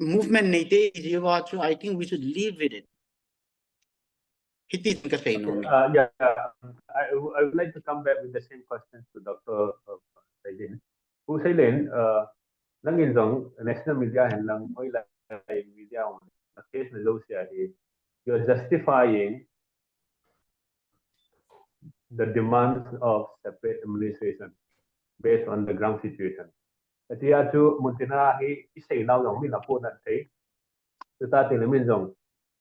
movement native I think we should leave with it. Yeah, I would like to come back with the same question to Dr. Sailin. Who Sailin, langin dong national media and lang oil media on a case na low you're justifying the demands of separate administration based on the ground situation. At the atu muntina he say now long min apo na say to ta tin min dong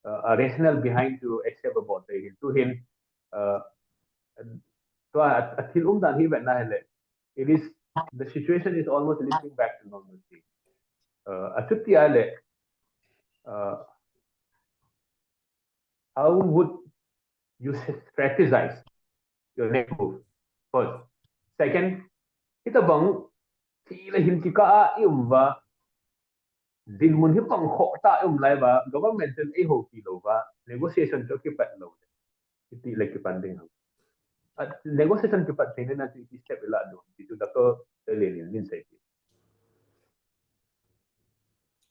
a rationale behind to accept about it to him so until dan he went na it is the situation is almost leaping back to normalcy. Atutti ale how would you strategize your next move? First, second, kita bang sila hintika ba din mun hipang ta lai ba government ay ho kilo ba negotiation to kipat lo iti like panding at negotiation kipat tin na ti step ila do itu dato lelin min say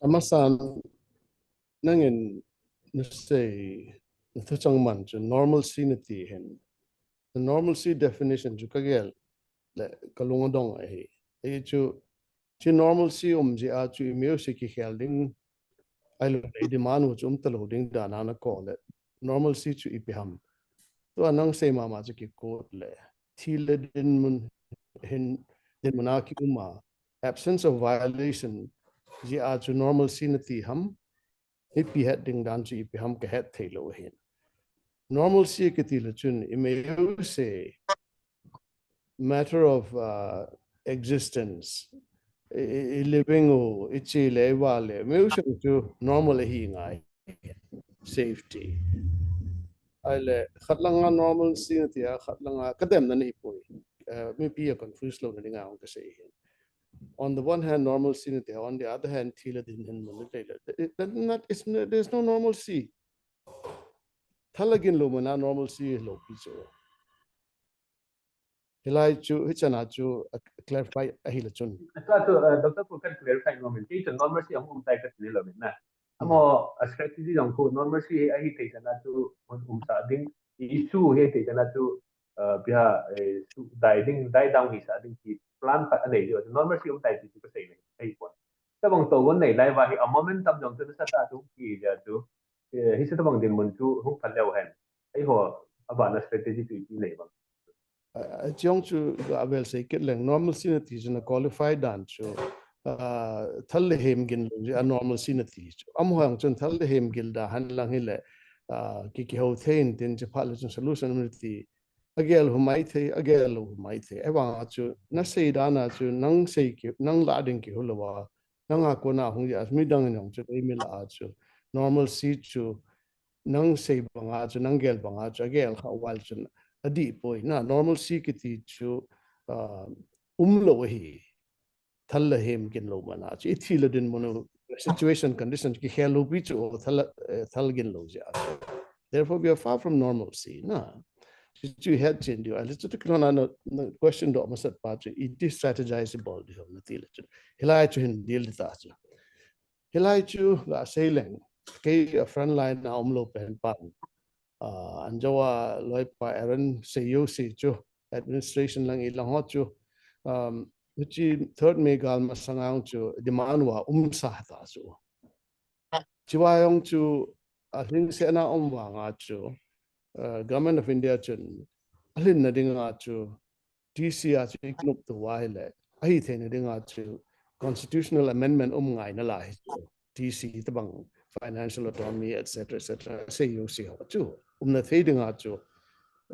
amasan nangin say the changman normalcy na ti hen the normalcy definition ju kagel le kalungodong ai chu normalcy ji a chu music ki helding ai lo demand wo chum taloding dana na call it normalcy chu ipiham to anang se mama chu ki ko le thile din mun hin din manaki uma absence of violation ji a chu normalcy na ti ham ipi heading dan chu ipiham ka het thelo hin normalcy ki ti le chun ime say matter of existence living o ichi le wale music to normal hi ngai safety ale khatlanga normal sin tia khatlanga kadem na ni poi me be a confused lo ni nga on ka say on the one hand normal sin tia on the other hand thila din hin mun le there's no normalcy thalagin lo mana normalcy lo picho Hilai chu hichana chu clarify ahila chun. So Dr. Kukan clarify normalcy. It's normalcy among types ni lo na. Amo a strategy ang ko normalcy ahi te sana tu sa ding issue he te sana tu biha die down hi sa ding ki plan pa anei yo normalcy ang type tu ko say ni ai ko. Tabang to won nei lai wa hi a moment tam jong tu sa ta tu ki ja tu hi sa tabang din mun tu hu phan leo hen. Ai ho aba na strategy tu ki nei bang. Chiong chu abel say kitlang normal sinati juna qualified dan chu thalle hem gin a normal sinati am hoang chun thalle hem gil da han lang hile ki ho thein tin che phal chun solution ti agel humai the agel humai the ewa chu na sei da na chu nang sei ki nang la ding ki hulwa nang a ko na hung ya mi dang nyong chu ei mi la chu normal si chu nang sei banga chu nang gel banga chu agel ha wal chun adi poi na normal si kiti chu lo hi thalla hem kin lo mana chi ithila din mono situation conditions ki hello bi chu thal gin lo ja therefore we are far from normalcy na chu had chin you let's take on a question do masat pa chu it is strategize about the na tila chu hilai chu hin deal ta chu hilai chu la sailing ke front line na lo pen pan anjawa loi pa eran se yo si chu administration lang ilang ho chu which third me gal masangang chu demand wa sa ta chu chiwa yong chu I think se na wa nga chu government of India chun alin na ding nga chu DC a chu iknup to wa le ai the na ding nga chu constitutional amendment ngai na lai DC tabang financial autonomy etc say you see how chu na theding a chu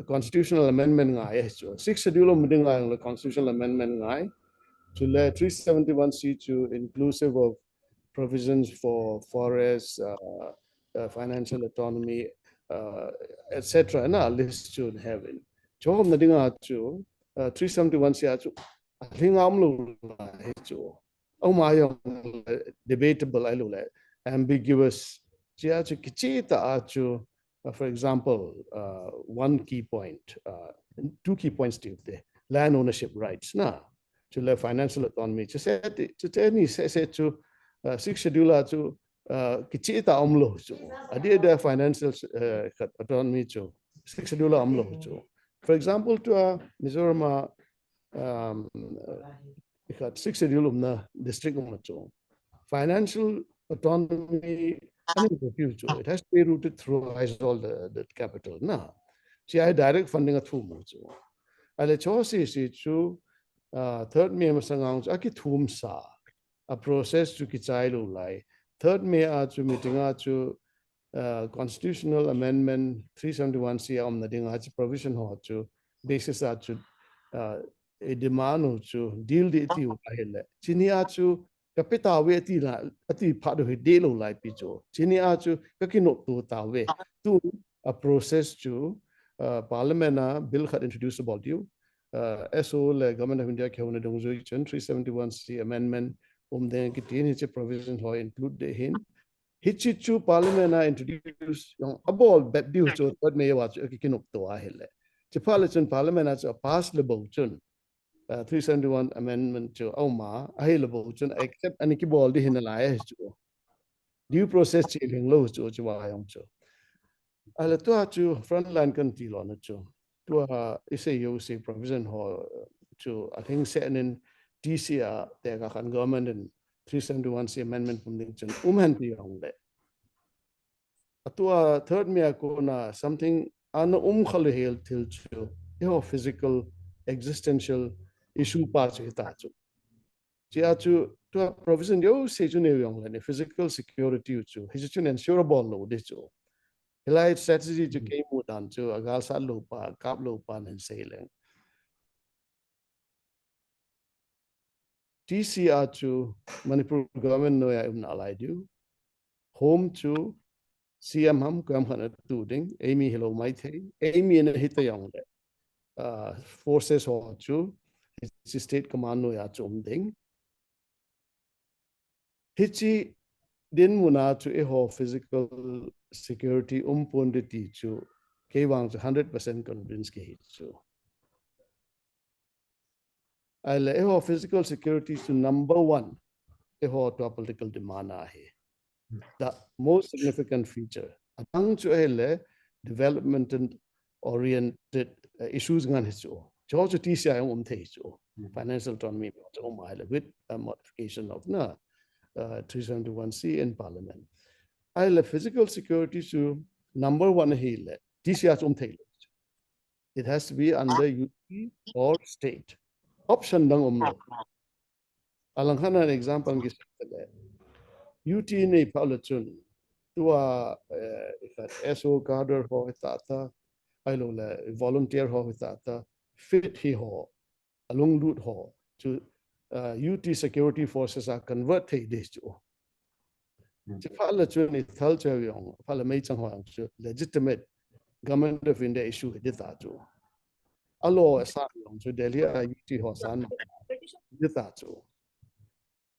constitutional amendment ngai chu 6 schedule meeting ngai constitutional amendment ngai to le 371c chu inclusive of provisions for forests financial autonomy etc na list chu heaven chom na dinga chu 371c chu thingam lo chu ma yong debatable ai lo le ambiguous chia chu kichita chu for example one key point two key points to the land ownership rights na to le financial autonomy to say to any say to 6 schedule to kichita amlo chu adi the financial autonomy chu 6 schedule amlo chu for example to Mizoram ikat 6 schedule na district chu financial autonomy it has to be rooted through all the capital na see I direct funding a through chu ale chosi si chu third me masangang aki thum sa a process to kichai lo lai third me to meeting to constitutional amendment 371C om na ding provision ho to basis to a demand to deal the issue hele chinia to kapita we ti na ati phat ho de lo lai pi cho chinia to kakino to ta we to a process to parliament bill had introduced about you SO le government of India khone dong zo 371C amendment then ki provision ho include the hin Hichichu parliament introduced yung abol bet diu cho third me wa ki kinuk to a hele chipalachun parliament as a pass lebo chun 371 amendment cho oma a lebo chun except ani ki bol di hinala cho due process chi hing lo cho chwa yong cho ala to chu front line kan ti lo na cho to is a UC provision ho to I think set in DCR the kan government and 371C amendment from the umhanti yong le atua third me ko na something ana khalu hel til chu yo physical existential issue pa chu ta chu chia chu to provision yo se chu ne yong le physical security chu hi chu ensurable lo de chu hilai strategy chu ke mu dan chu agal sa lo pa kap lo pa nen se le TCR to Manipur government no ya na lai du home to CM ham kam khana tu ding Amy hello mai the Amy in hit yong le forces ho chu state command no ya chom ding hichi din muna to e ho physical security ponditi chu ke wang 100% convince ke hit chu I'll have physical security to number one, to political demand. The most significant feature. Among development and oriented issues, Georgia TCI financial autonomy with a modification of 371C in Parliament. I'll have physical security to number one TCI. It has to be under UT or state. Option dang umlo. Alang kana an example ng gisale. UT ni paulachun. Tua SO cadre ho hitata. Ailo le volunteer ho hitata. Fit hi ho. Along lut ho. To UT security forces are convert thi this to. Ci paulachun ni culture yong. Pala may chang ho legitimate government of India issue hitata to. Alo asan long so Delhi UT ho san dita chu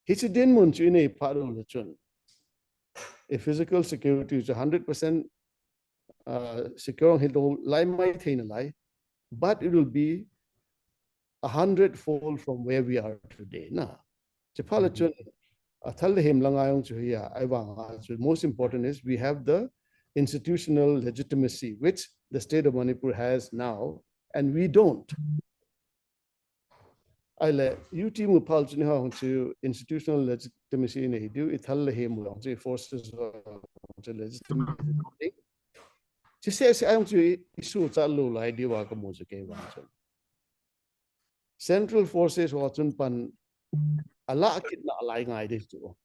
hichi din mun chu nei paro le chun a physical security is 100% secure hilo lai mai thein lai but it will be 100-fold from where we are today na chapala chun athal him langayong chu ya I wang most important is we have the institutional legitimacy which the state of Manipur has now and we don't. I let UT mu pal to institutional legitimacy in a do it forces to legitimacy. She says I want to issue Chalu idea Central forces watching pan a lot lying ideas to.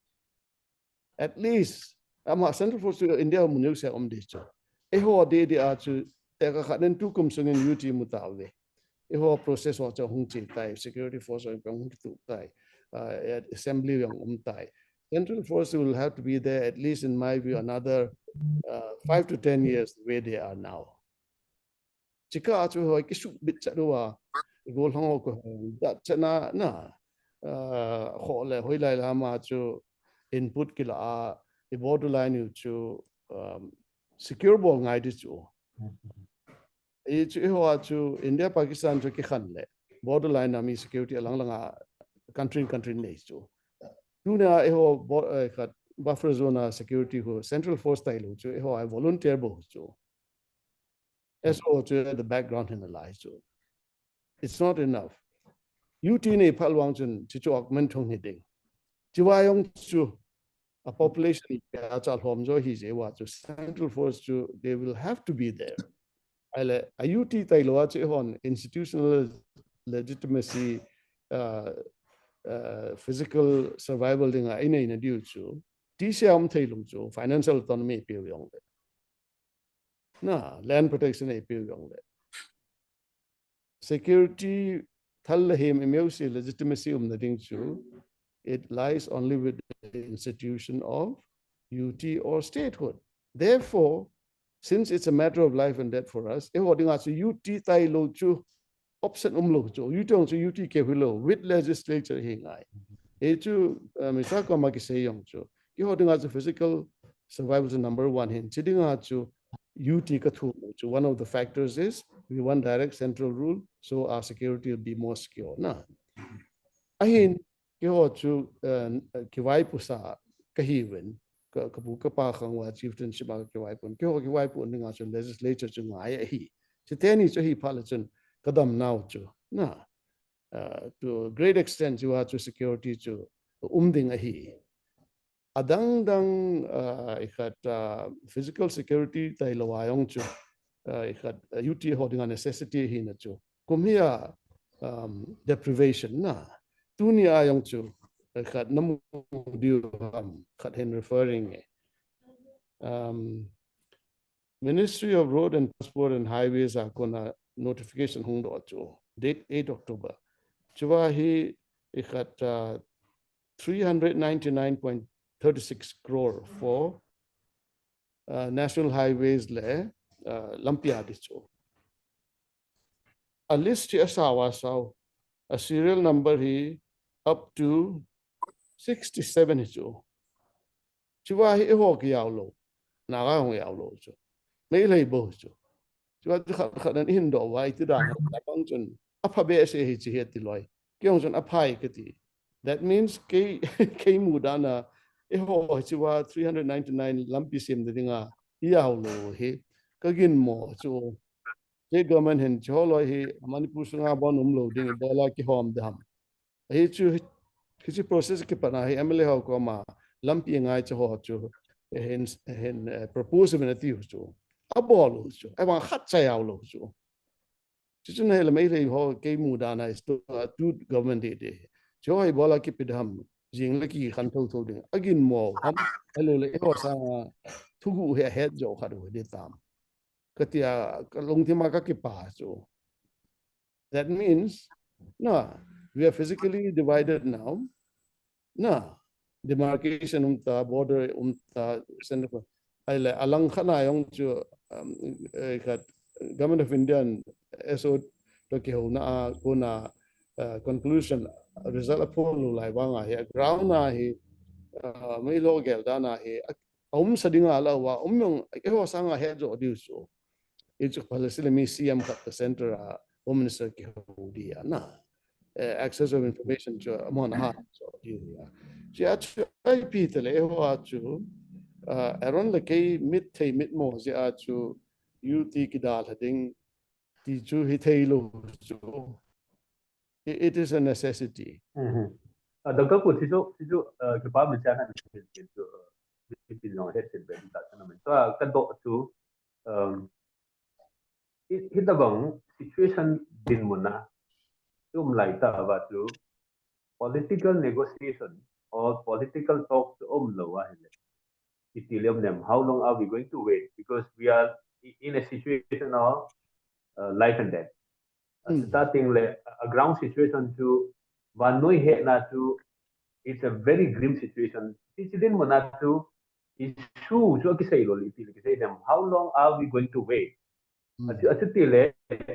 At least Central Forces India munuse this. Eho de are to then two comes in UT mutawe. A whole process was a hung tai, security force or tai, assembly young tai. Central force will have to be there at least in my view another 5 to 10 years the way they are now. Chika achu ho kishu bit chadua gol hong ko that chana na ho le hoi lai lama chu input kila a borderline you chu secure ball ngai chu. India Pakistan to Kikhanle borderline army security along country nature. Tuna buffer zone security ho central force tai lo chu ho I volunteer bo chu SO chu the background in the lies chu it's not enough UT ne phalwang chun chi chu augment thong hi ding chiwayong chu a population ya chal hom jo hi je wa chu central force chu they will have to be there ale IUT tai lo chu hon institutional legitimacy physical survival ding a ina ina diu chu ti siam thai lung chu financial autonomy pe yong le na land protection e pe yong le security thal him imeusi legitimacy the ding chu it lies only with the institution of UT or statehood therefore since it's a matter of life and death for us e hoding as UT tai lo chu option lo chu UT ke lo with legislature he ngai e chu misa ko ma ki se yong chu ki hoding as physical survival is number 1 hin chiding chu UT ka thu chu one of the factors is we want direct central rule so our security will be more secure na ahin ki ho chu ki wai pu sa ka hi wen ka bu ka pa khang wa chieftainship ba ki wai pun ki ho ki wai pu ninga chu legislature chu ngai a hi chi te ni chu hi pha la chun kadam now chu na to a great extent you have to security chu ding a hi adang dang ikhat physical security tai lo ayong chu ikhat UT holding a necessity hi na chu kumhia deprivation na tunia ayong chu ikhat namu diu khat hen referring Ministry of Road and Transport and Highways are gonna notification hung do chu date 8 October chuwa hi ikhat 399.36 crore for national highways le lampia dicho a list here sawa saw a serial number he up to 67 hicho chiwa hi ho ki yaw lo na ga hong yaw lo chu mai lei bo chu chiwa khat an hin do wai ti dan ta bang chun apa be se hi chi het ti loi kyong chun aphai ke ti that means ke mudana e ho chiwa 399 lampi sim de dinga yaw lo he kagin mo chu the government hen cholo hi manipur sunga bon lo ding bola ki hom dam he chu kisi process ki pana hi MLA ho ko ma lampi ngai chu ho chu hen propose ben ti chu abol chu ai wang khat cha yaw lo chu chu ne le mai le ho ke mudana is to government de cho ai bola ki pidham jing le ki khan thol thol ding agin mo ham hello le ho sa thugu he het jo khadu de tam katia longtima ka ki pa chu that means no we are physically divided now no demarcation border center ai alang khana yong chu government of India so to ke ho na ko na conclusion result upon lai wanga he ground na he mai lo gel da na he sadinga la wa yong e ho sanga he jo diu so it's Palestinian CM cut the center home minister ki ho dia na access of information to among ha so dia ji IP tele ho chu around the key mid mo ji chu UT ki dal ding ti chu hi thei lo chu it is a necessity Dr. Pu tisu ke pa mi cha na ni chu ti no he sin be ta na me to ka do chu hit the bang situation din muna lai ta ba chu political negotiation or political talks lo wa hele itilium them how long are we going to wait because we are in a situation of life and death starting a ground situation to one noi he na to it's a very grim situation it's din muna to issue jo ki sai lo li ki say them how long are we going to wait atile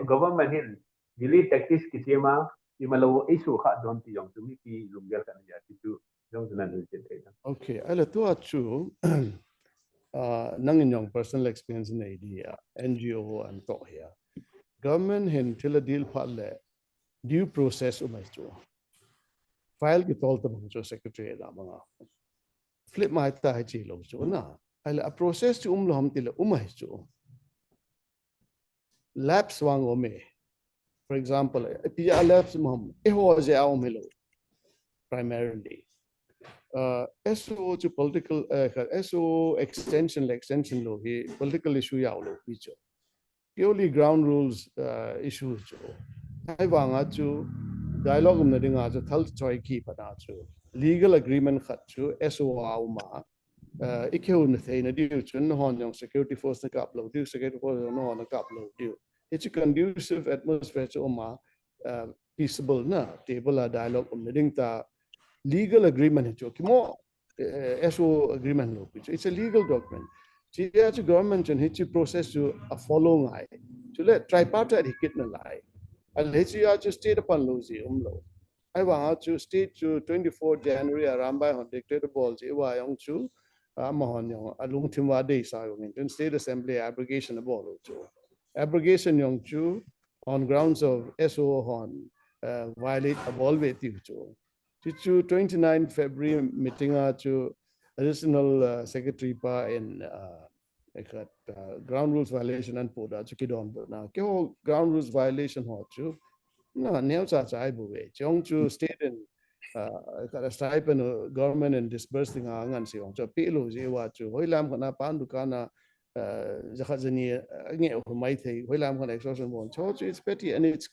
government hin dili tactics ki chema imalo issue kha don ti yong tu mi ki lumgel kan ya ti tu jong nan ni te okay ala to chu nang in young personal experience in idea NGO and to here government hen till a deal phalle due process umai chu file ki tol ta bang chu secretary da banga flip my tai chi lo chu na ai a process chu lo ham ti le mai chu labs wang o me for example pia labs mom e ho je a me lo primarily SO to political SO extension lo he political issue ya lo pi chu purely ground rules issues chu ai wanga chu dialogue na dinga chu thal choi ki pa na chu legal agreement khat chu SO a ma ikeu na the na diu chun hon yong security force na kap lo diu security force no na kap lo diu it's a conducive atmosphere chu ma peaceable na table a dialogue na ding ta legal agreement chu kimo SO agreement lo it's a legal document chi ya chu government and hichi process to a follow ngai chu le tripartite hikit na lai al hichi ya chu state upon lo ji lo I want to state to 24 January arambai on dictator balls iwa yong chu mahon yong alung timwa day sa yong in state assembly abrogation ball chu abrogation yong chu on grounds of SO on violate a ball with you chu 29 February meeting chu additional secretary pa in ground rules violation and poda chu kidon na ke ground rules violation ho chu no neo cha chai bu we chong chu state and stipend government and disbursing ngan si ong cho pe lo je wa chu hoi lam kana pan du kana zakha zani nge ho mai thei hoi lam kana extortion bon cho chu it's petty and it's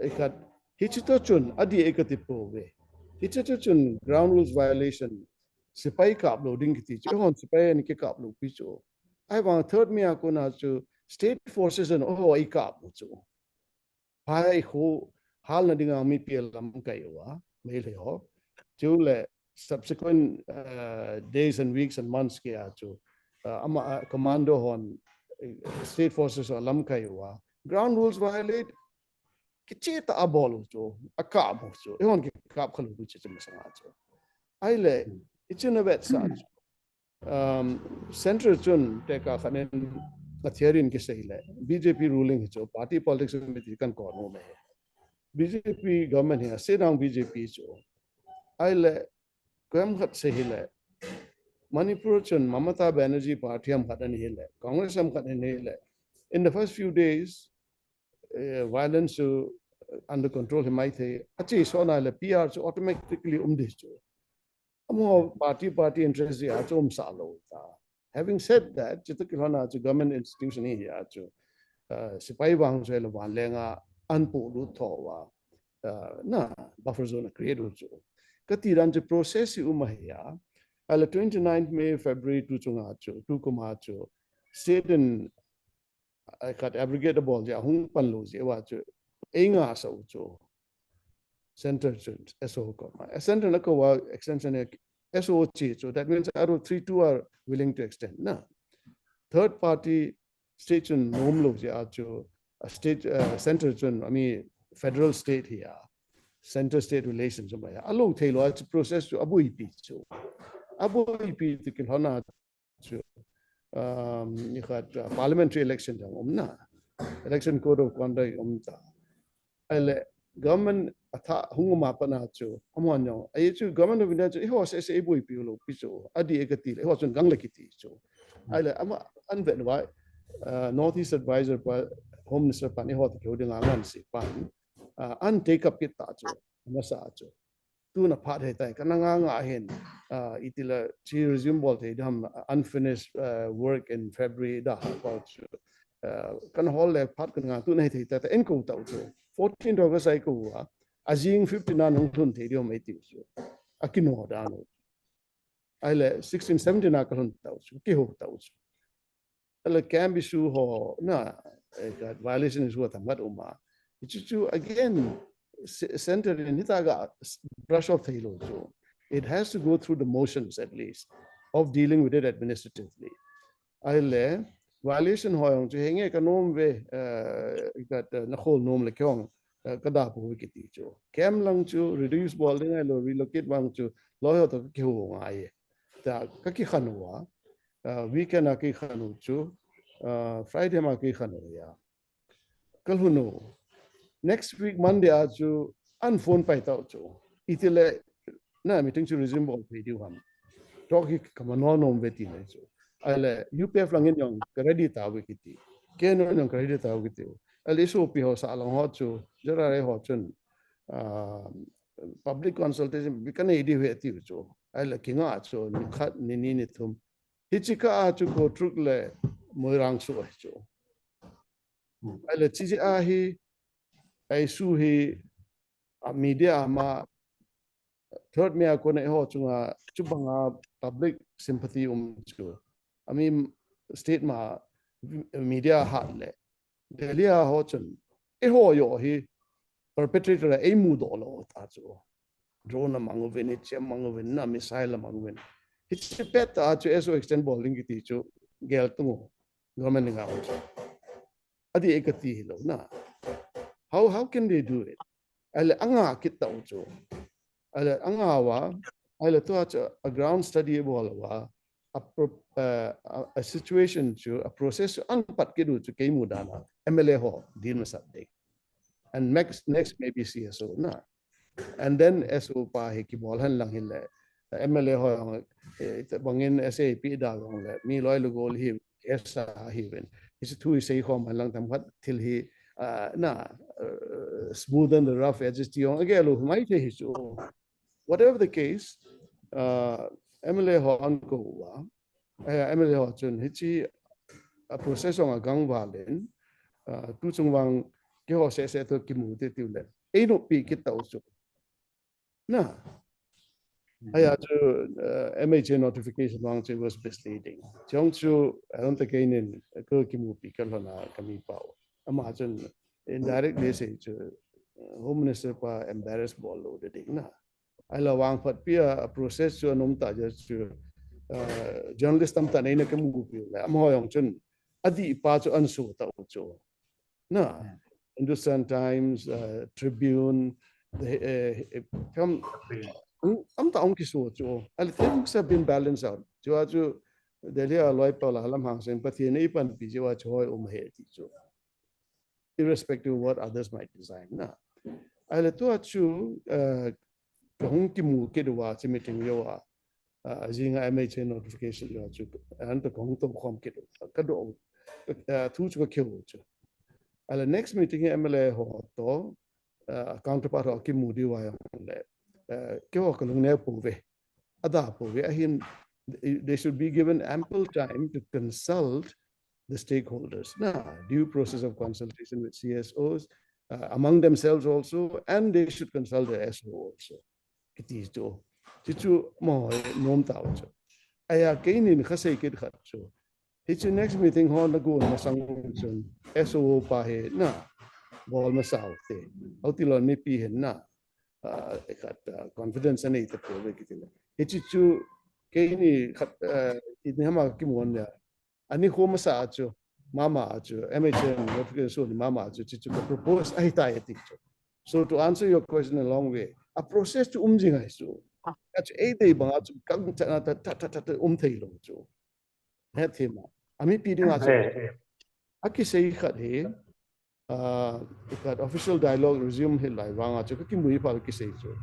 ikat hichito chun adi ekati po we hichito chun ground rules violation sipai ka uploading kiti chu hon sipai ni ke ka upload pi chu I want third me akona chu state forces and oh I ka chu hai ho hal na dinga mi pl lam kai wa me le ho chu le subsequent days and weeks and months ke a chu ama commando on state forces or lam kai wa ground rules violate kichi ta abol chu aka bo chu e hon ke kap khalu bu chi chim sa chu ai le ichuna vet sa central chun te ka khanen a theory in ke sei le BJP ruling chu party politics में kan ko no me BJP government here sit down BJP chu ai le kwam khat se le Manipur chun Mamata Banerjee party am khat ni le Congress am khat ni le in the first few days violence under control himai the achi so na le PR chu automatically this chu amo party interest ya chu sa lo ta having said that chitakilana chu government institution hi ya chu sipai wang se lo wan lenga anpo lu tho wa na buffer zone create chu kati ran chu process ya ala 29th May February tu chunga chu tu kuma chu state and I got abrogate ball ja hung pan lo je wa chu inga so chu center chu SO ko center na ko wa extension SO chi so that means aro 3-2 are willing to extend na third party state chun nom lo ja chu state center chun I mean federal state here center state relations ba ya alo thailo process chu abu ipi chu abu ipi tikin hona chu you got parliamentary election na election code of conduct ta ale government atha hunguma pana chu amon yo ai chu government of india chu ho se boi pi lo pi chu adi ekati le ho chun gang lekiti chu ale ama anven wa northeast advisor pa home minister pa ni ho ta hoding angan si pan an take up it ta chu masa chu tu na phat he tai kananga nga hen itila chi resume bol the dam unfinished work in February da about kan hol le phat kan nga tu nei the ta en ko ta chu 14 August ai ko wa ajing 59 hong thun the dio mai ti chu akino da no ai le 16 17 na kan ta chu ki ho ta chu ale can be su ho na violation is what amat uma chu again centered in Hitaga brush off the so it has to go through the motions at least of dealing with it administratively. I'll violation hoyong to hang a nom way that the whole nom like yong kadapo wikiti cho cam lang to reduce balding I relocate wang to lawyer to kiho aye ta kaki khanwa weekend aki khanu chu Friday ma ki khanu ya kalhuno next week Monday aju unphone pai tau chu itile na meeting to resume ball video ham cho khi mà nó nôm về tiền này chứ ai là UPF là những credit tao với cái cái nó những credit tao cái ai lấy số pi họ sao lòng họ chứ giờ này họ chân public consultation bị cái này đi về tiêu chứ ai là kinh ngạc chứ những khát nên thum hít chỉ cả chứ có trục là mới răng số chứ ai là chỉ hi ai su hi media mà third me ako na ho chunga chubanga public sympathy chu I mean state ma media hat le delia ho chun ho yo hi perpetrator ai mu do lo ta chu drone mangu ven chem mangu ven na missile mangu ven it's pet ta chu eso extend bowling ki ti chu gel tu government nga ho adi ekati lo na how can they do it al anga kit ta chu ala angawa ala to a ground study bolwa a situation to a process unpat kidu to ke mudana MLA ho din masabde and next maybe CSO na and then SO pa he ki bolhan lang hile MLA ho bangin SAP da long le mi loi lu gol hi esa hi wen is tu sei ho man lang tam khat til hi na smoothen the rough edges ti ong agelo mai te hi so whatever the case, MLA ho anko wa, MLA ho chun hichi a process on a gang valen, tu chung wang ke ho se to ki mu te tu le. E no pi ki tau chu. Na. Aya chu MHA notification wang chu was misleading. Chong chu I don't think in ko ki mu pi ka na kami pao. Ama chun indirect message Home Minister pa embarrassed ball lo de ding na. I love one for a process to an just journalist tam ta na kamu pi la am ho yong chun adi pa chu an su ta chu na Hindustan Times Tribune come am ta ong ki su chu al things have been balanced out chu Delhi a loi pa la lam hang sen pathi nei pan pi chu choi he ti chu irrespective of what others might design na al to chu kung ki mu ke wa chi meeting yo wa jinga MHA notification yo chu an to kung to khom ke ka do thu chu ke ho chu ala next meeting MLA ho to counterpart ho ki mu di wa yo le ke ho ko ne pu ve ada pu ve him they should be given ample time to consult the stakeholders due process of consultation with CSOs among themselves also and they should consult the SO also kiti chu chu mo nom tao chu aya keinin khasei kit khat chu hichu next meeting ho na go ma sang chun SO pa he na bol ma sao te autilon mi pi hen na khat confidence ani te pe ve kiti hichu chu keini khat ni hama ki mon ya ani ho ma sa chu mama chu MHN notification mama chu chu propose ai ta etik chu so to answer your question a long way a process to jing ai su at a day ba chu kang ta ta thei lo chu he thema ami pi ding a chu aki sei khat he that official dialogue resume he lai wanga chu ki mui pa ki sei chu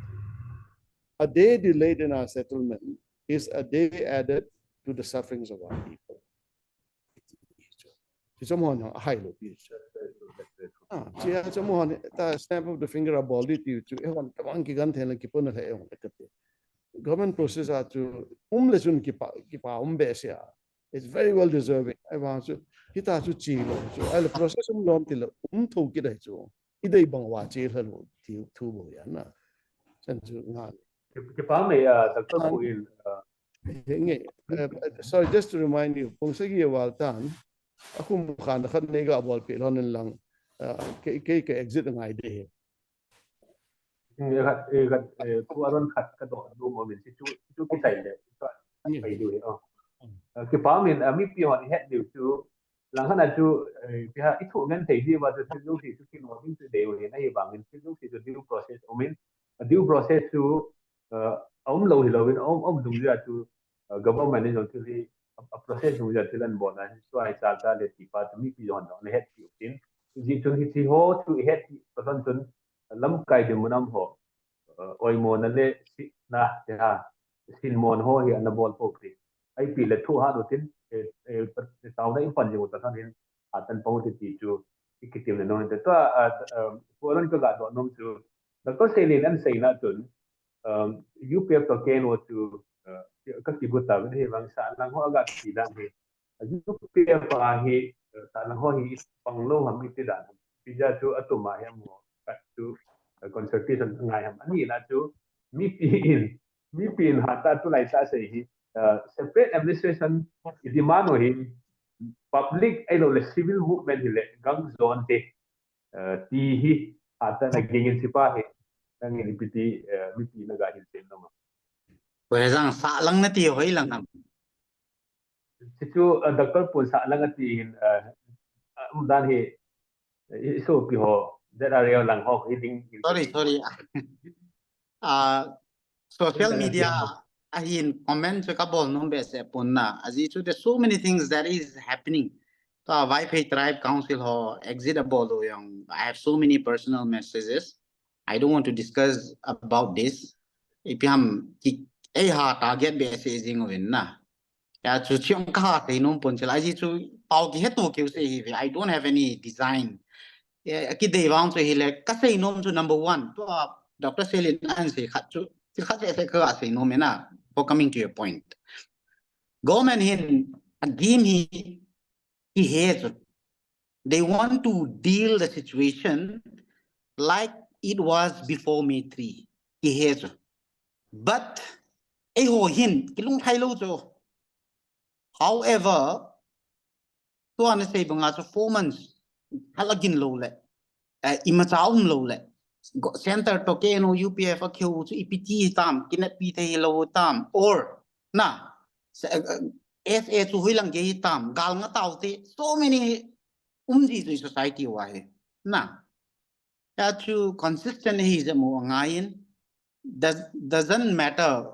a day delayed in our settlement is a day added to the sufferings of our people chỉ cho mọi người hay lo biết chỉ là cho mọi người ta snap of the finger a ball đi tiêu chứ còn các anh kia gan thế là kịp nó thấy không cái gì government process à chứ lệ chun kịp bê xe it's very well deserving ai bảo chứ kita chứ chỉ lo chứ ai là process lom thì là thu cái đấy chứ ít đây bằng hóa chỉ là lo tiêu thu bồi na chân chứ ngang cái phá mày tập trung bồi nghe sorry just to remind you kung sige waltan aku mukha na kan nega ball pe lon lang ke exit ngai de ku aron khat ka do do mo min chu ki sai le ai du he cái phá mình mi pi hon het điều chu lang hana chu pi ha ithu ngan thei di wa chu chu thì chu ki no min chu de we na ye bang min chu thì chu due process o min due process chu om lo hi lo win om dung ya chu government ni jong chu a process nu ya thilan bon na so ai cha ta le ti pa mi pi hon no le het ti tin ji chu hi ti ho chu het pa ton chun lam kai de munam ho oi mo na le si na ya sin mon ho hi an bol pok ti ai pi le thu ha do tin tao da in pan je ta than atan pau ti chu ikitim le no te to ko ron ko ga do nom chu da ko se le an sei na chun UPF to ken wo chu ka ki bu ta he wang sa lang ho ga ti dan he UPF pa hi sa lang ho hi pang lo ham ti dan pi ja chu atuma he mo ka chu consultation ngai ham ani na chu mi pi in hata tu lai sa se hi separate administration demand hi public ai lo le civil movement hi le gang zone te ti hi hata na gengin sipa he nang ni piti mi pi na ga hin sen no ma Bởi rằng xã lăng nó tiêu ấy lăng hẳn. chu doctor pun sa lang ti hin dan he so pi ho that area lang ho hi ding Sorry. Social media, ahin comment sa kabol nung bese pun na. As it there's so many things that is happening. So Wi-Fi Tribe Council ho exit abolo yung. I have so many personal messages. I don't want to discuss about this. Ipiham ha target bese jing win na. Ya chu chiong ka te nung pun sila. As it pao ki hetu ki use I don't have any design. Ki day wang so hile kasi nung to number 1. To Dr. Selin answer khat chu for coming to your point. Government he has they want to deal the situation like it was before May 3. He has but kilung thailo jo. However, to say banga 4 months halagin low le imachaum low le center to keno UPF akhu to EPT tam kinat pt lo tam or na SA to hilang ge tam gal nga tauti so many umji to society wa he na ya to consistent he is mo ngayin doesn't matter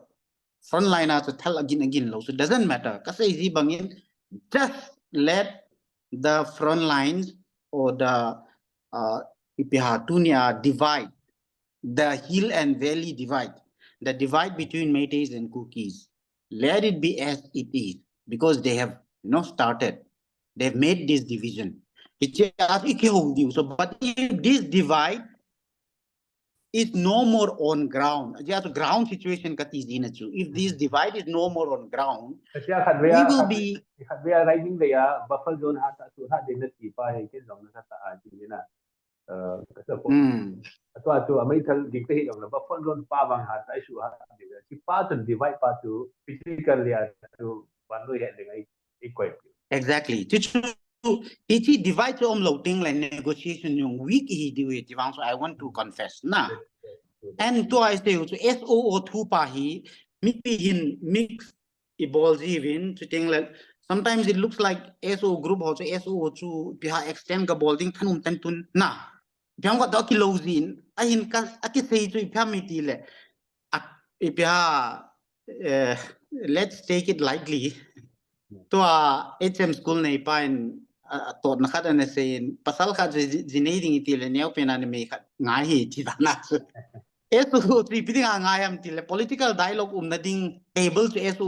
frontliner to tell again lo so doesn't matter kasi zi bangin just let the front lines or the Ipihatunia divide, the hill and valley divide, the divide between Métis and Kukis. Let it be as it is, because they have started. They've made this division. So, but if this divide is no more on ground, ground situation, if this divide is no more on ground, we will be. Rising the buffer zone atau American dikte yang lebih fondon pawang hata isu hata juga si patun divide patu physical ya tu bandu ya dengan equip exactly he divide om loading like negotiation yung week he do it so I want to confess na and to I say to SOO2 pa hi mix evolve even to think like sometimes it looks like SO group also SOO2 piha extend ka bolding kanum tantun na Piang got doki lozin. Ahin ka aki say to ipamiti le. Let's take it lightly. To HM school na ipain to nakada na sayin pasal ka zinading itile niyaw pinanime ngahi chidana. Eso tripiting ngayam tile political dialogue nading able to eso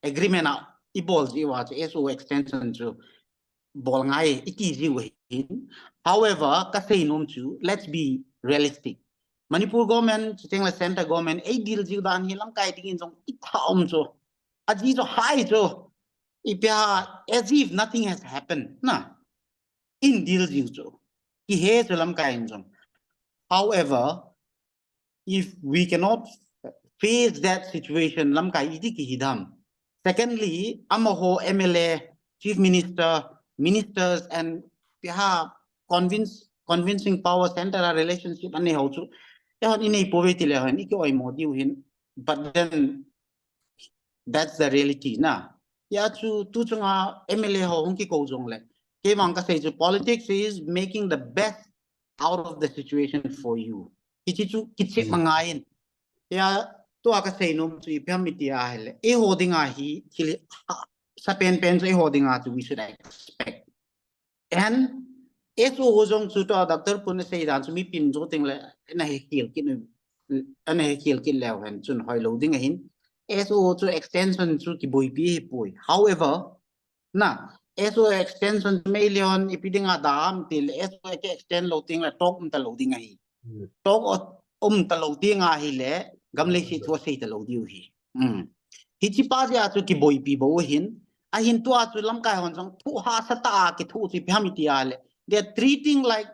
agreement na ibol jiwa to eso extension to bol ngai ikiji wahin. However, let's be realistic. Manipur government, the center government, a deal dan hilang kai tingin song itaum so. Aji so high so. As if nothing has happened. Na. In deal so. He lam kai song. However, if we cannot face that situation, lam kai iti ki hidam. Secondly, amaho MLA, chief minister, ministers and convincing power center a relationship ane how to in a poverty level but then that's the reality na ya to MLA ho hong ki ko jong le ke mang ka say politics is making the best out of the situation for you kichi mangain ya to aka say no to ipamiti a hele e holding a hi sa pen so holding a we should expect and eso hojong chu to doctor pun sei dan chu mi pin jo ting le na he kiel kin lew han chun hoi lo ding hin SO to extension to ki boy pi boy. However, na SO extension million ipidinga dam til SO ke extend loading la talk ta loading hi. Talk ta loading hi le gamle si to sei ta loading hi. Hi chi pa ja to ki boy pi bo hin a hin to a to lam kai hon jong thu ha sa ta ki thu chi phami ti ale. They are treating like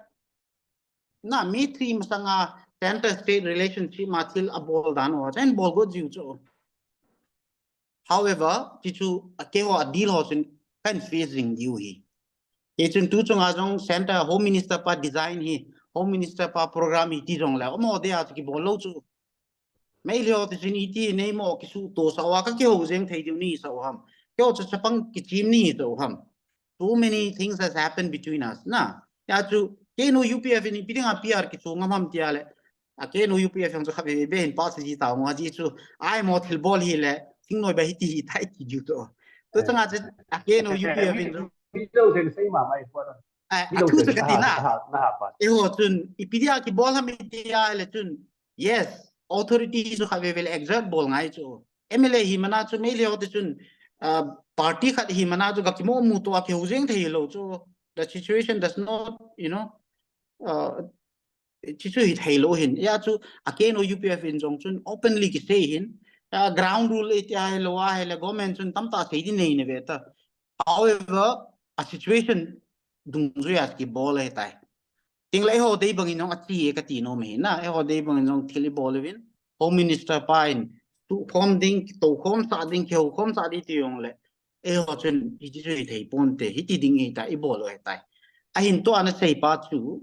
na me three masanga center state relationship matil abol dan wa and bol go jiu cho. However, tichu akeho a deal hosin kan facing you hi. Echun tu chung ajong center home minister pa design hi, home minister pa program hi ti jong la. Omo de a ki bolo chu. Mai leo ti sin iti nei mo ki su to sa wa ka ke ho jeng thei diu ni sa ham. Kyo chu chapang ki chim ni so ham. Too many things has happened between us. Na ya chu ke no UPF ni piding a PR ki chu ngam ham ti ale. A ke no UPF yang chu khabe be hin pa si ta mo ji chu ai mo thil bol hi le. Thing noi ba hi ti thai ki ju to chung a ke no UPF in đi đâu thì xây mà mày qua đâu a thu sa ka ti na na pa e ho chun ipidia ki bol ha mi ti ya le chun yes authority chu khabe vel exert bol ngai chu MLA hi mana chu me le ho chun party khat hi mana chu ga ki mo mu to a ke hujeng thei lo chu the situation does not chi chu hi thei lo hin ya chu a ke no UPF in jong chun openly ki say hin ground rule it ai lo a hele government chun tam ta sei di nei ne beta. However, a situation dung zuya ki bol he tai ting lai ho dei bangin nong ati e ka ti no me na e ho dei bangin nong thili bol win home minister pain tu khom ding to khom sa ding kheu khom sa di ti yong le e ho chun hi ji zui thei pon te hi ti ding e ta i bol he tai a hin to ana sei pa chu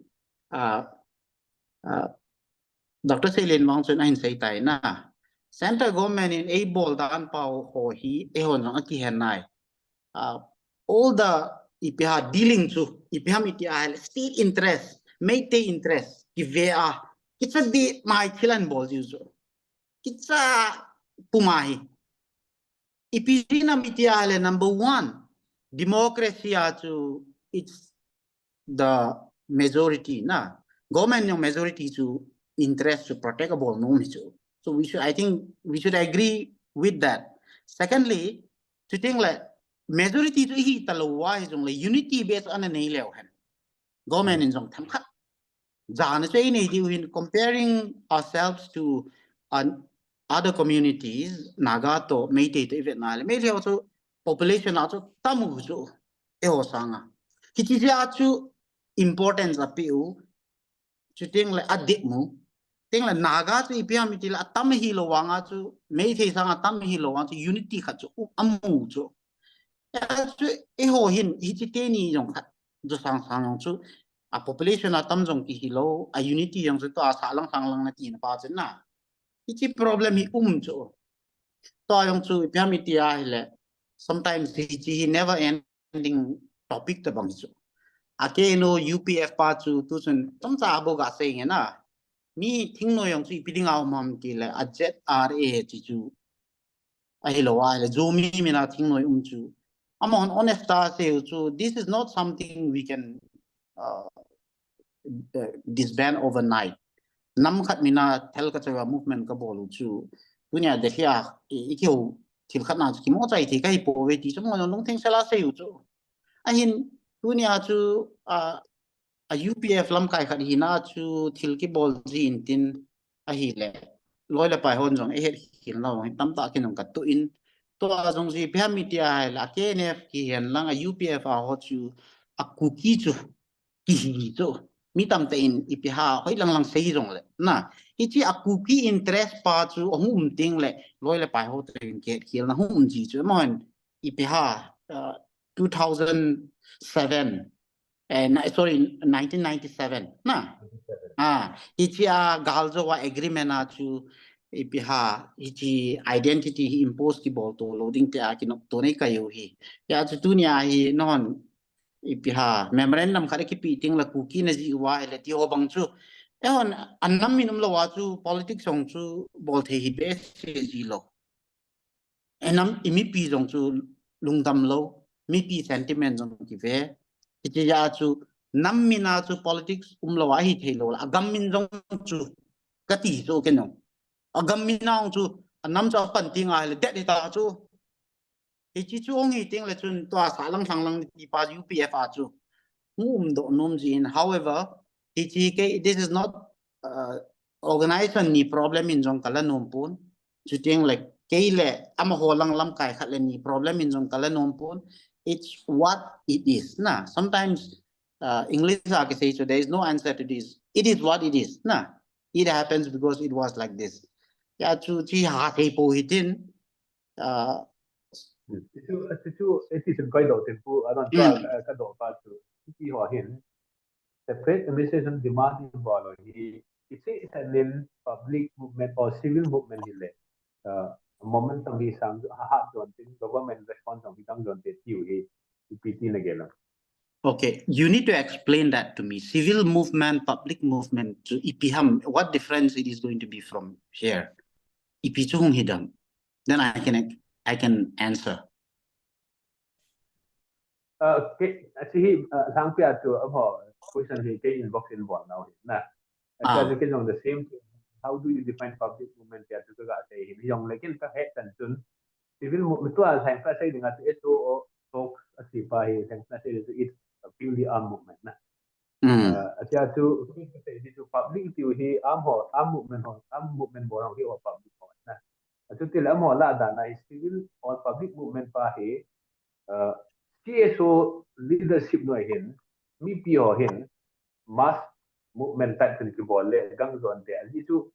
Dr. Selen Wang chun a hin sei tai na Central government in able dan pau ho hi e ho nong aki hen nai all the IPH dealing to IPH miti state interest mate interest ki vea kitsa di mai khilan bol ju kitsa pumai IPH na miti number 1 democracy to it's the majority na government yung majority to interest to protect a ball no so I think we should agree with that. Secondly, to think like majority to hi talawa is only unity based on an level government in tham khat jan say nei diu in comparing ourselves to other communities naga to meite to even na me also population also tamu so e ho sanga ki ti ja chu importance apiu chu ting le adik mu ting le naga chu ipia mi ti la tam hi lo wanga chu meite sanga tam hi lo wanga chu unity khat chu amu chu e ho hin hi ti te ni jong khat do sang sang chu a population a tam jong ki hilo a unity yang chu to a sa lang sang lang na ti na pa chen na hi chi problem hi chu to yang chu pya mi ti a hele sometimes he never ending topic ta bang chu a ke no UPF pa chu tu chen tam cha bo ga se nge na mi thing no yang chu ipiding aw mam ti le a ZRA chi chu a hilo wa le zo mi na thing no chu I'm on honest say so this is not something we can disband overnight. Nam khat mina tel ka chawa movement ka bolu chu dunia de hia ikyo til khat na ki mo chai thi kai po we ti chmo long thing sala se chu a hin dunia chu a UPF lam kai khat hi na chu til ki bol ji in tin a hi le loi la pai hon jong e het hin lo tam ta ki nong ka tu in to jong ji phe media la KNF ki hen lang a UPF a ho chu a cookie chu ki hi chu mi tam te in IPH hoi lang sei jong le na hi chi a cookie interest pa chu ting le loi le pai ho te ke ki na ji chu mon IPH 2007 and sorry 1997 na hi chi a galzo wa agreement a chu IPH iti identity hi impose ki bol to loading te aki nok to nei kayo hi ya chu tunia hi non IPH memorandum khare ki piting la cookie na ji wa ele ti obang chu ehon annam minum lo wa chu politics song chu bol the hi be se ji lo enam imi pi jong chu lungdam lo mi pi sentiment jong ki ve iti ya chu nam mina chu politics lo wa hi the lo agam min jong chu kati so kenong agam minang chu nắm cho phần tiếng ai là đẹp đi ta chú thì chỉ chú ông ấy tiếng là chun tòa xã lăng thằng lăng đi pa UPF chú độ nôm gì however thì chỉ cái this is not organization ni problem in trong kala nôm pun chú tiếng like cái lệ ama hồ lăng lam kai khát lên ni problem in trong kala nôm pun it's what it is na sometimes English I say so there is no answer to this it is what it is na it happens because it was like this ya chú chỉ hạ thầy bố hitin Itu itu coi đầu tiên phụ anh cho cái đầu phát từ khi họ hiện separate administration demand involved thì it's an public movement or civil movement hi le moment tang hi sang ha don tin government response tang hi tang don te tiu hi PT na gela. Okay, you need to explain that to me. Civil movement, public movement, to IPHAM, what difference it is going to be from here? IPCHung hidang. Then I can answer. Okay, actually, sang pia to abo question hi ke inbox involved now na. Actually, ke on the same thing. How do you define public movement ya to ga say hi yong lekin ka he tan chun civil movement to al sang ka say dengan SO talks asipa hi sang ka say it purely armed movement na. Acha to public to hi armed movement bo hi or public ho na. Acha til am ho la da na civil or public movement pa hi CSO leadership no hin mi pio hin mass movement type kan ki bol le gang zon te ali tu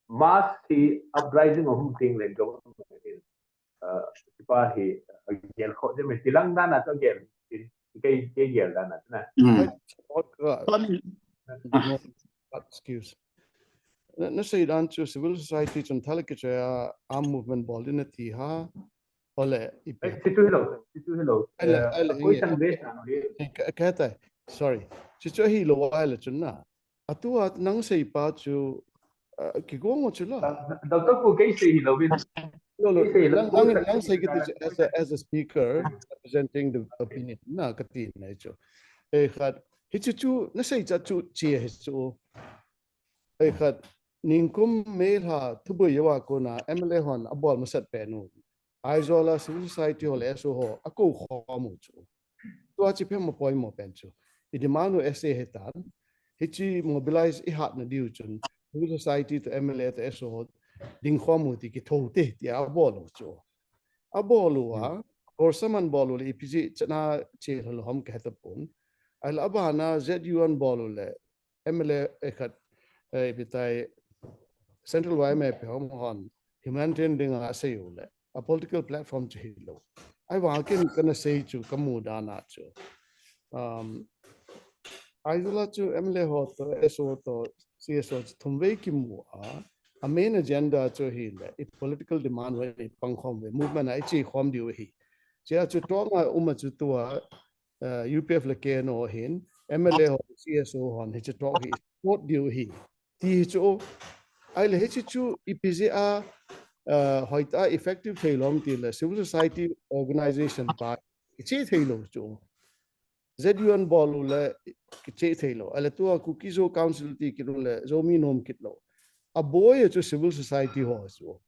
mass hi uprising of thing le government hin pa hi gel kho je me tilang da na to gel cái gel da na na excuse nó say dan chu civil society chun thalike cha arm movement bol in ti ha ole situ hello question based na kata sorry chicho hi lo wala chun na atua nang sei pa chu ki go ngo chu la doctor ko kai sei lo bin no nang sei ki as a speaker representing the opinion na kati na chu e khat hi chu na sei cha chu chi he chu e khat ningkum me ha thubu yawa ko na MLA hon abol masat pe nu aizola civil society hol eso ho ako kho mu chu to chi phe mo poi mo pen chu I demand SA hetan hichi mobilize I hat na diu chun civil society to MLA to eso ho ding kho mu ti ki tho te ti abol chu abol wa or saman bol le IPG chana che hol hom ka ta pun al abana ZUN bol le MLA ekat bitai central YMA pe hom hon humanitarian ding a se yo le a political platform che lo I wa ken kana say chu kamu dana chu I will to MLA ho to SO to CSO thumwei ki mu a main agenda cho hi le I political demand we pangkhom we movement ai chi khom diu hi chia chu to nga chu to UPF le ke no hin MLA ho CSO hon hi chu to hi support diu hi ti chu ai le hi chu IPZA hoita effective thailom ti le civil society organization pa chi thailo chu ZUN bolu le che thailo ale to Kukizo council ti kilo le zomi nom kitlo a boy chu civil society ho so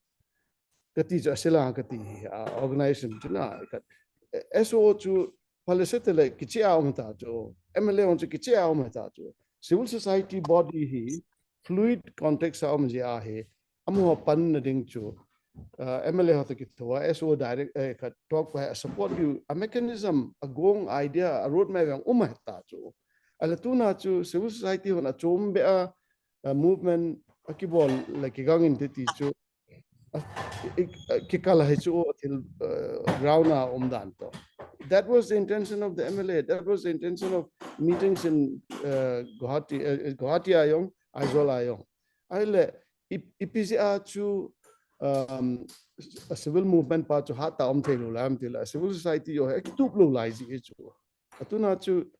kati cha sila kati organization chuna SO chu palisete le kichi aum ta chu MLA on chu kichi aum ta chu civil society body hi fluid context aum je a he amo pan na ding chu MLA ho ki to SO direct talk by support you a mechanism a gong idea a roadmap yang ta chu ala tu na chu civil society ho na chom be a movement akibol like gang in ti chu kikala he chu til ground na dan to that was the intention of the MLA that was the intention of meetings in Guwahati ayong Aizola ayong aile IPCA chu a civil movement pa chu hata thelo lam tila civil society yo ek tup lo lai ji chu atuna chu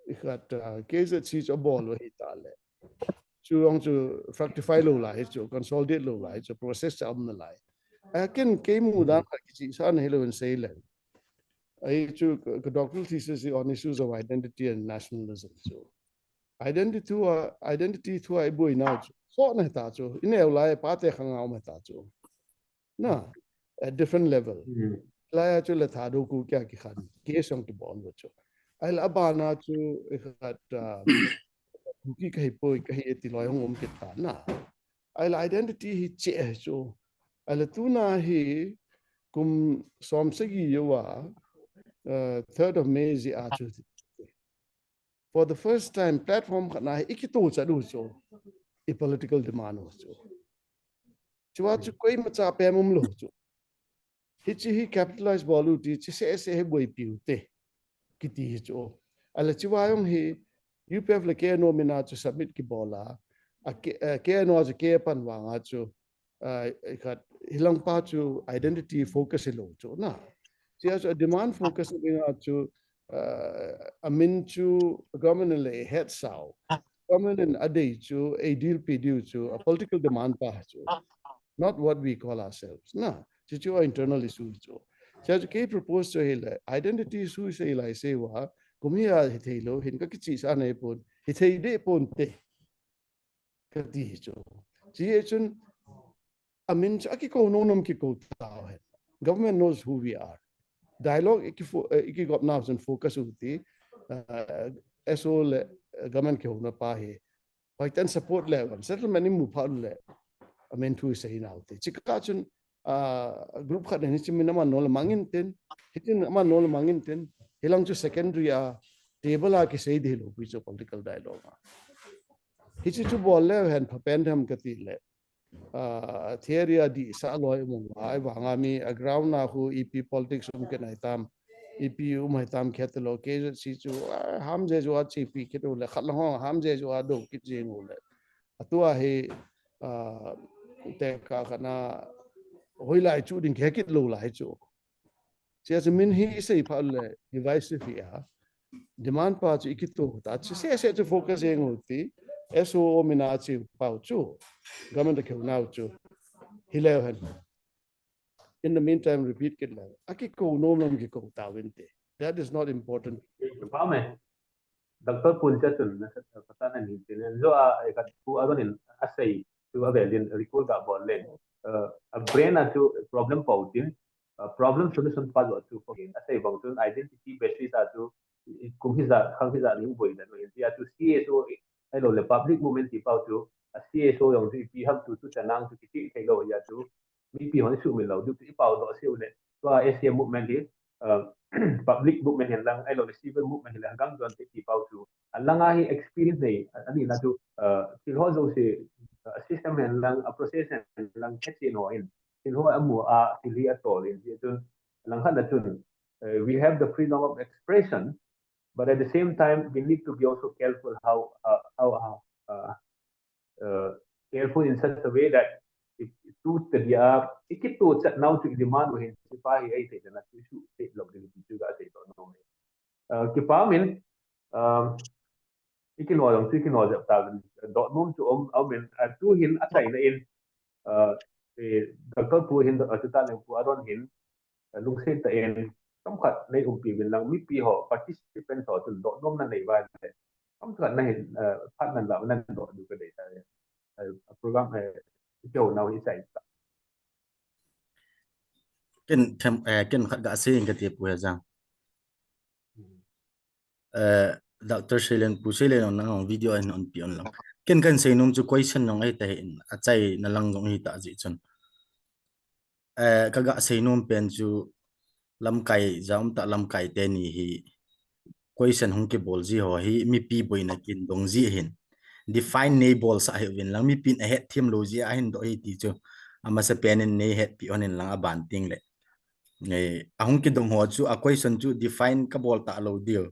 ikhat case chi cho bol hi ta le chu ong chu fructify lo lai chu consolidate lo lai chu process am na lai akin ke mu dan chi san hello in say le ai chu doctoral thesis on issues of identity and nationalism so identity thua ai boi now so na ta chu in eu lai pa te khangau ma ta chu na at different level lai chu la tha do ku kya ki khan ke song ki bon wo chu ai la ba na chu khat ki kai poi kai ti loi hong ki ta na ai la identity hi che chu ai la tu na hi kum som se gi yo wa 3rd of May zi a chu for the first time platform khana ikito cha du chu a political demand ho chu chua chu koi ma cha pe mum lo chu hi capitalize bolu ti chi se he boi piu te kiti chu ala chua yong hi UPF le ke no mina chu submit ki bola a ke no chu ke pan wa nga chu khat hilang pa chu identity focus lo chu na chia chu demand focus nga chu amin chu government le head sao government ade chu a deal pdu chu a political demand pa chu not what we call ourselves na chu internal issue chu chia chu ke propose to hele identity issue se lai se wa kumia hithelo hin ka chi sa nei pon hithei de pon te ka ti chu chi chun amin chu ki ko no nom ki ko ta hai government knows who we are dialogue iki got now and focus uti so le government ke hona pa he paitan support level settlement ni mu pha le amen thu sei now te chika chun group khat ni chimina ma no mangin ten hitin ma no mangin ten hilang chu secondary a table a ki sei de lo pi chu political dialogue hichi chu bol le han phapen tham ka ti le theory di sa loi mong ai wa nga mi a ground na hu ep politics ke nai tam ep mai tam khetlo ke si chu ham je jo chi pi ke to le khat ho ham je jo do ki je ngo le atua he te ka kana hoi lai chu ding ke kit lo lai chu che min hi sei pha le divisive ya demand pa chu ikito ta se chu focus eng uti so mina chu pa chu government ke now chu hileven in the meantime repeat kit la aki ko nom ki ko ta winte that is not important pa me Dr. Puncha chun na pata na ni tin zo a ka ku agonin asai tu avelin recall ga bolle a brain to problem pautin problem solution pa zo tu for asai bang tu identity basis to kum hiza khang hiza ni boi na no ya tu CSO ai lo le public movement ti pau tu a CSO yong tu pi ham tu chanang tu ki kai lo ya tu mi pi hon su mi lo du ti pau do siu le to ASM movement di public movement hen lang ai lo civil movement hen lang gang don ti pau tu alanga hi experience nei ani na tu til ho zo se system hen lang a process hen lang khetsi no in til ho amu a tili atol in tu lang khan na tun we have the freedom of expression, but at the same time we need to be also careful careful in such a way that if truth that ya ikit to chat now to demand when sipahi ai te na tu su te log de tu ga te no ki pa min ikin wa dong ikin wa ta do nom tu om men tu hin a sai na in Dr. Pu hin da ta ne pu aron hin lung se ta en kam khat nei pi bin lang mi pi ho participant ho tu do nom na nei ba kam khat na hin phat nan la nan do du ka de ta program chỗ nào như vậy ken khat ga se ing ti pu jang Dr. Shailen pu Shailen on nang video in on pi on lang ken kan sei num chu question nong ai te in a chai na lang jong hi ta ji chun ka ga sei num pen chu lam kai jam ta lam kai te ni hi question hong ke bol ji ho hi mi pi boina kin dong ji hin define nei bol sa hi win lang mi pin a het thim lo ji a hin do hi ti chu ama se pen in nei het pi on in lang a ban ting le nei ahung ki dong ho chu a question chu define ka bol ta lo deal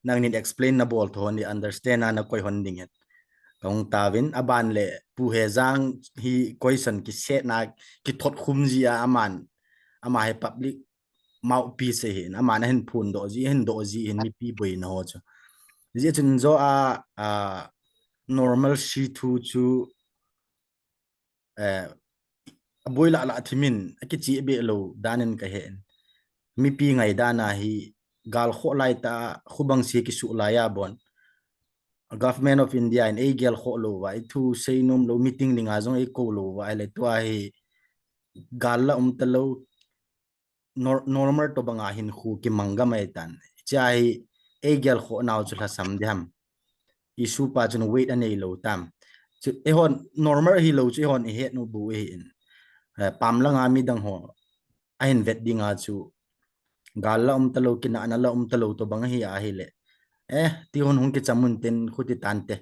nang nin explain na bol thon ni understand na koi hon ding het kong tawin aban le pu he jang hi question ki set na ki thot khum ji a aman ama he public mouthpiece se hin ama na hin phun do ji hin mi pi boi na ho chu ji chun zo a normal shi thu chu boi la thimin ki chi be lo danin ka hen mi pi ngai dana hi gal kho lai ta khubang si ki su la ya bon government of India in a gel kho lo wa thu sei nom lo meeting ninga jong e ko lo wa le to ai galla talo normal to banga hin khu ki manga mai tan chai e gel kho naw chu la sam dham isu pa chun wait anei lo tam chu e hon normal hi lo chu hon e het no bu e in pam la nga mi dang ho a hin vet dinga chu galla talo kina ana la talo to banga hi a hi le ti hon hung ki chamun ten khuti tante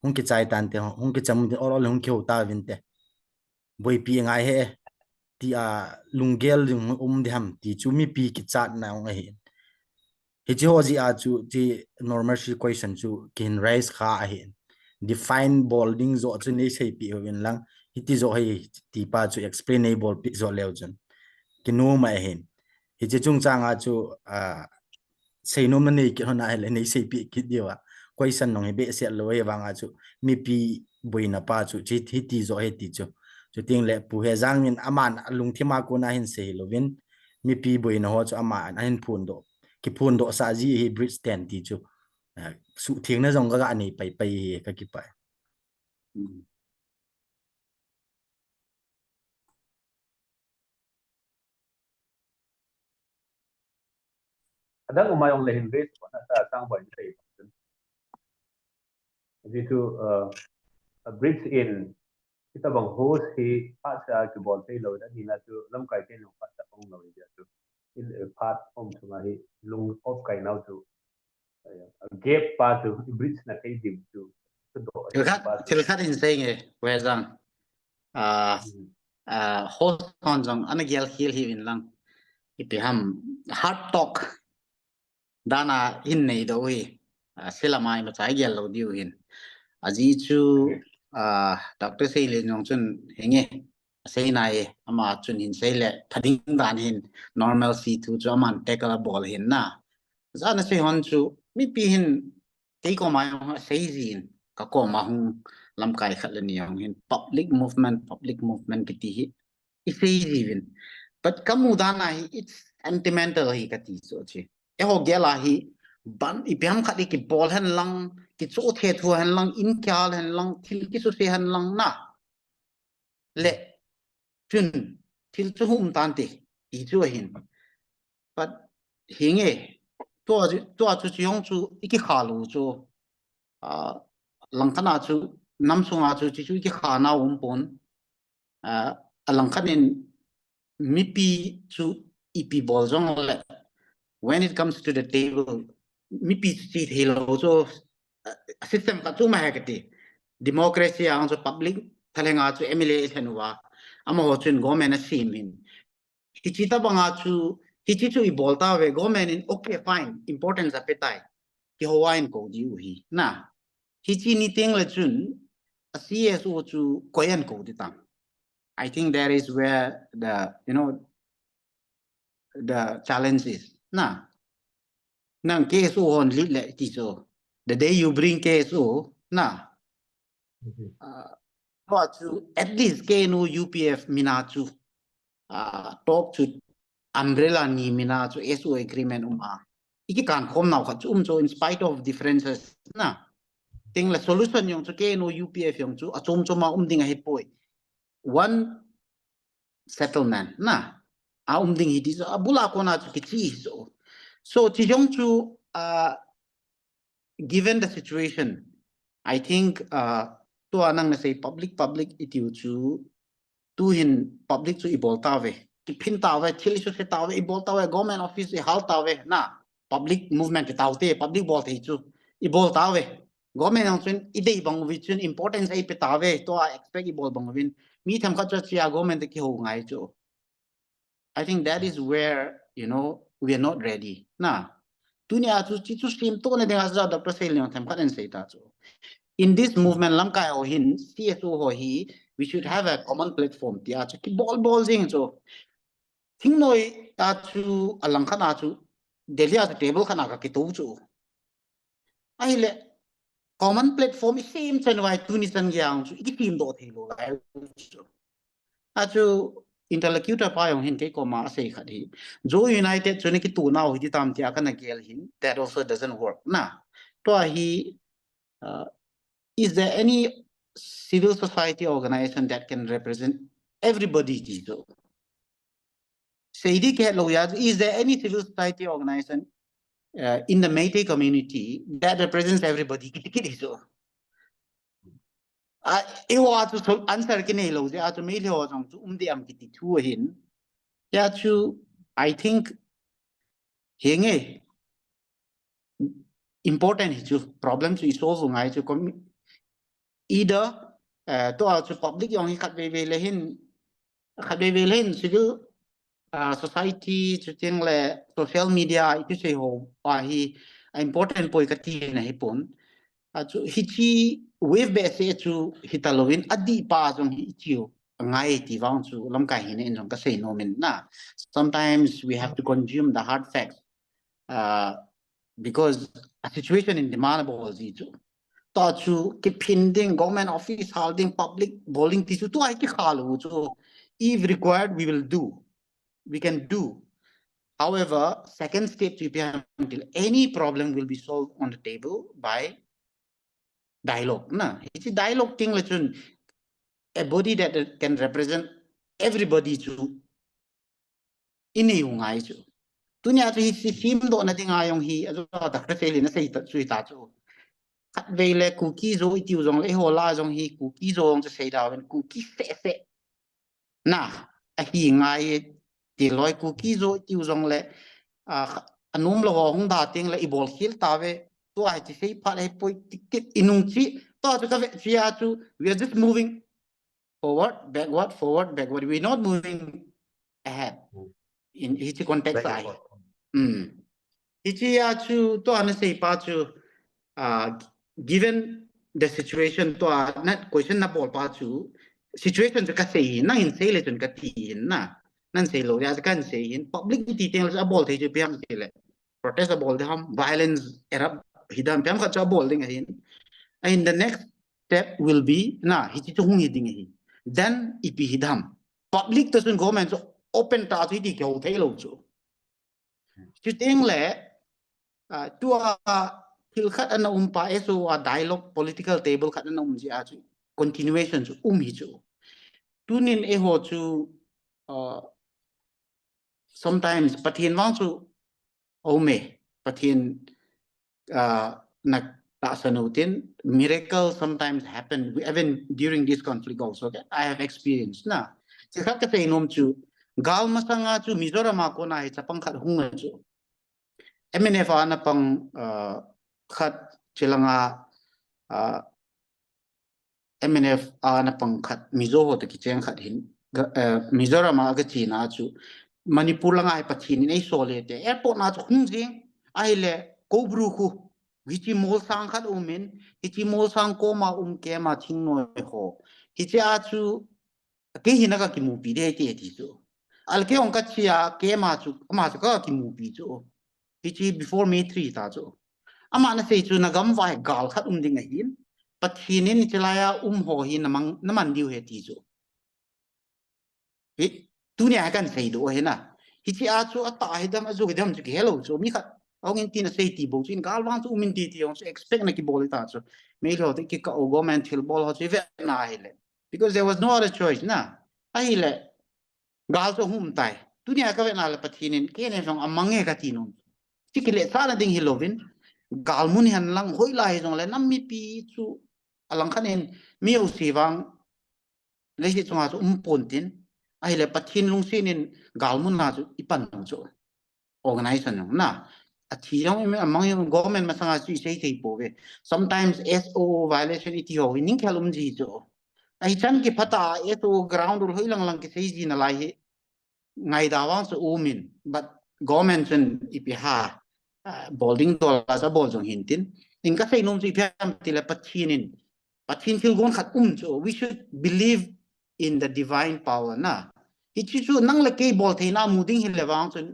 hung ki chai tante hung ki chamun ten or hung ki hota vinte boi pi ngai he ti a lungel jung dham ti chu mi pi ki chat na ong hi hi ho ji a chu ti normal question chu kin raise kha a hi define bolding zo chu nei sei pi win lang hi ti zo hi ti pa chu explainable pi zo leo chun kinu ma hin hi chi chung chang a chu sei nom nei ki hona hele nei sei pi ki diwa question nong be se lo e wanga chu mi pi boina pa chu chi hi ti zo he ti chu chu ting le pu he jang min aman lung thima ko na hin sei lovin mi pi boina ho chu ama an hin phun do ki phun do sa ji hi bridge stand ti chu su thing na jong ga ani pai pai ka ki pai adang umay ong lehin race ko na sa sang boy say dito bridge in kita bang host hi pa sa ki bol say lo da ni na tu lam kai ten pa sa ong lo dia tu in part om sunga hi lung of kai now tu gap pa tu bridge na kai dim tu til khat in saying e where jang host kon jang ana gel hil hi in lang ipi ham hard talk dana in nei do hi silamai ma chai gel lo diu hin aji chu Dr. Sei le nyong chun henge sei nai ama chun hin sei le thading dan hin normal c tu chu man tackle ball hin na zana sei hon chu mi pi hin tei ko ma sei zin ka ko ma hung lam kai khat le ni hin public movement ki ti hi I sei zin but kamu dana hi it's sentimental hi ka ti so chi e ho gela hi ban ipiam khat ki ball han lang ki chu the thu han lang in kyal han lang thil ki su se han lang na le chun thil chu hum tan ti I chu hin but hinge to chu yong chu iki khalu chu lang khana chu nam sunga chu chu ki khana pon lang khanin mi pi chu ipi ball jong le when it comes to the table mi pi si hello so system ka chu ma ha kati democracy ang so public thalenga chu MLA thenwa amo ho chun government a sim hin hichita banga chu hichi chu I bolta we government in okay fine importance apetai ki howain ko di hi na hichi ni teng le chun a CSO chu koyan ko di tang I think that is where the the challenge is na nang KSO on lead le ti so the day you bring KSO na to at least KNU UPF minachu talk to umbrella ni minachu SO agreement iki kan khom naw khat so in spite of differences na ting la solution yong chu KNU UPF yong chu achom choma ding a hepoi one settlement na ding hi so abula kona chu ki so ti yong chu given the situation I think to anang na say public iti chu tu hin public chu iboltawe ki phin tawe thil chu se tawe iboltawe government office I hal tawe na public movement tawte public bol thei chu iboltawe government ang chun idei bang wi chun importance ai pe tawe to expect ibol bang win mi tham kha chu chia government ki ho ngai chu I think that is where we are not ready na dunia chu chi chu stream to ne denga za Dr. Sei Leong tham kha sei ta chu in this movement lam kai ho hin CSO ho hi we should have a common platform tia chu ki ball jing chu thing noi ta chu alang khana chu delhi as table khana ka ki to chu ai le common platform same chen wai tu ni san yang chu I team do thelo lai chu a chu interlocutor pa yong hin ke ko ma sei khadi jo united chu ni ki tu na ho ti tam tia kana gel hin that also doesn't work na to hi is there any civil society organization that can represent everybody? Is there any civil society organization in the Métis community that represents everybody? Answer I think important problems we solve either to public civil society social media important wave base to Hitalowin adi pa ngai sometimes we have to consume the hard facts because a situation in demand to keep pending government office holding public bowling tissue to if required we can do. However, second step to until any problem will be solved on the table by dialogue. It's a dialogue thing a body that can represent everybody to in a young eye. Tunya to his sim do nothing ayong he as a fail in a say that sweet Vele cookies or it use only hola on he cookies on to say that when cookies say nah a he ngay the loy cookies or it use only a number of that thing like ball hill tave to I say part a point ticket inunchi to we are just moving forward backward we're not moving ahead in each context given the situation to not question na ball pa chu situation ka say na in say le ka tin na nan say lo ya kan say in public details a ball the piam tele protest a ball ham violence era hidam piam ka cha ball ding in the next step will be na hi chu hung ding hi then if hidam public doesn't government open ta thi di ko thai lo chu ting le tua til khat an pa eso a dialogue political table khat an ji a chu continuation chu hi chu tunin e ho chu sometimes pathin wang chu ome pathin na ta sanutin miracle sometimes happen even during this conflict also okay? I have experienced na chi khat ka te nom chu gal masanga chu mizoram ko na hi chapang khat hung chu MNF ana pang khat chilanga MNF ana pang khat mizo ho te kicheng khat hin mizoram ga china chu manipur langa ai pathin nei sole te airport na chu hungjing ai le kobru khu hichi mol sang khat umen hichi mol sang ko ma ke ma thing no ho hichi a chu ke hinaka ki mu pi de te ti chu al ke ong ka chia ke ma chu ka ki mu pi chu before May 3 ta chu amana sei chu na gam vai gal khat ding hin pathinin chelaya ho hi naman diu he ti chu hi tunia kan sei do he na hi chi a chu ata hidam azu hidam chu hello chu mi khat ong in tin sei ti bo chin gal wang chu min ti ong expect na ki bol ta chu me lo te ki ka government hil bol ho chi ve na hele because there was no other choice na ai le gal chu hum tai tunia ka ve na le pathinin ke ne song amange ka ti non tikile sala ding hilovin galmun han lang hoi lai jong le nam mi pi chu alang khanen miu siwang le hi chunga chu pontin ai le pathin lung sinin galmun na chu ipan chu organization na a thi jong among government masanga chu sei sei po ve sometimes SO violation iti ho ning khalum ji chu ai chan ki phata SO ground ul hoi lang ki sei ji na lai ngai dawang chu umin but government chen ipiha bowling dola sa bol jong hintin in ka sei nom chi pham tila pathin fil gon khat chu we should believe in the divine power na hi chu nang le ke bol theina muding hi lewang chun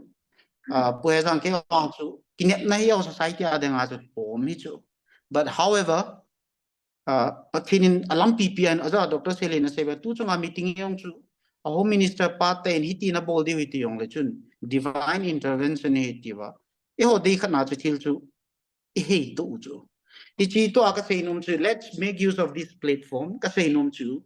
poe jang ke wang chu kinet na hi society a deng a chu pom hi chu but however pathin alam PPN aza Dr. Selena sebe tu chunga meeting yong chu a home minister pa te hi ti na bol di wi ti yong le chun divine intervention hi ti wa e ho dei khana chu thil chu e hei to chu Ichi to aka say nom chu, let's make use of this platform. Ka say nom chu,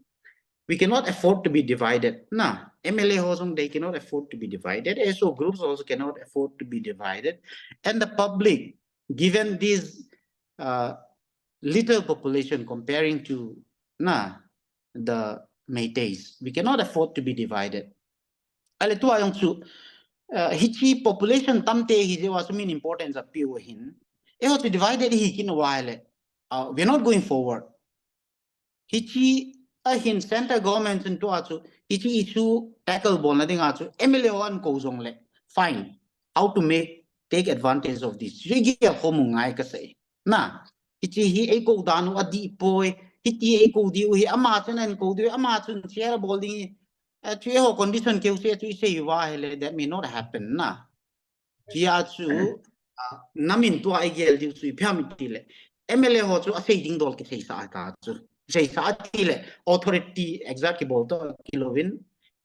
we cannot afford to be divided. Nah, MLA hosong they cannot afford to be divided. SO groups also cannot afford to be divided. And the public, given this little population comparing to the Métis, we cannot afford to be divided. Ale tu ayong chu hichi population tamte hi was mean importance of pure hin. Eho to divided hi kin while we're not going forward. Hichi hin center government into achu hichi issue tackle bon lading achu MLA one ko zong le fine how to take advantage of this. Jigi a komungai ka say na hichi hi eko danu adi poi hiti eko diu hi ama chen and ko diu ama chen share bowling actually ho condition ke usia tu say wa hele that may not happen na kia chu namin tu ai gel diu sui pyamiti le MLA ho chu asai ding dol ke sei sa ka chu sei sa ti le authority exactly bol to kilovin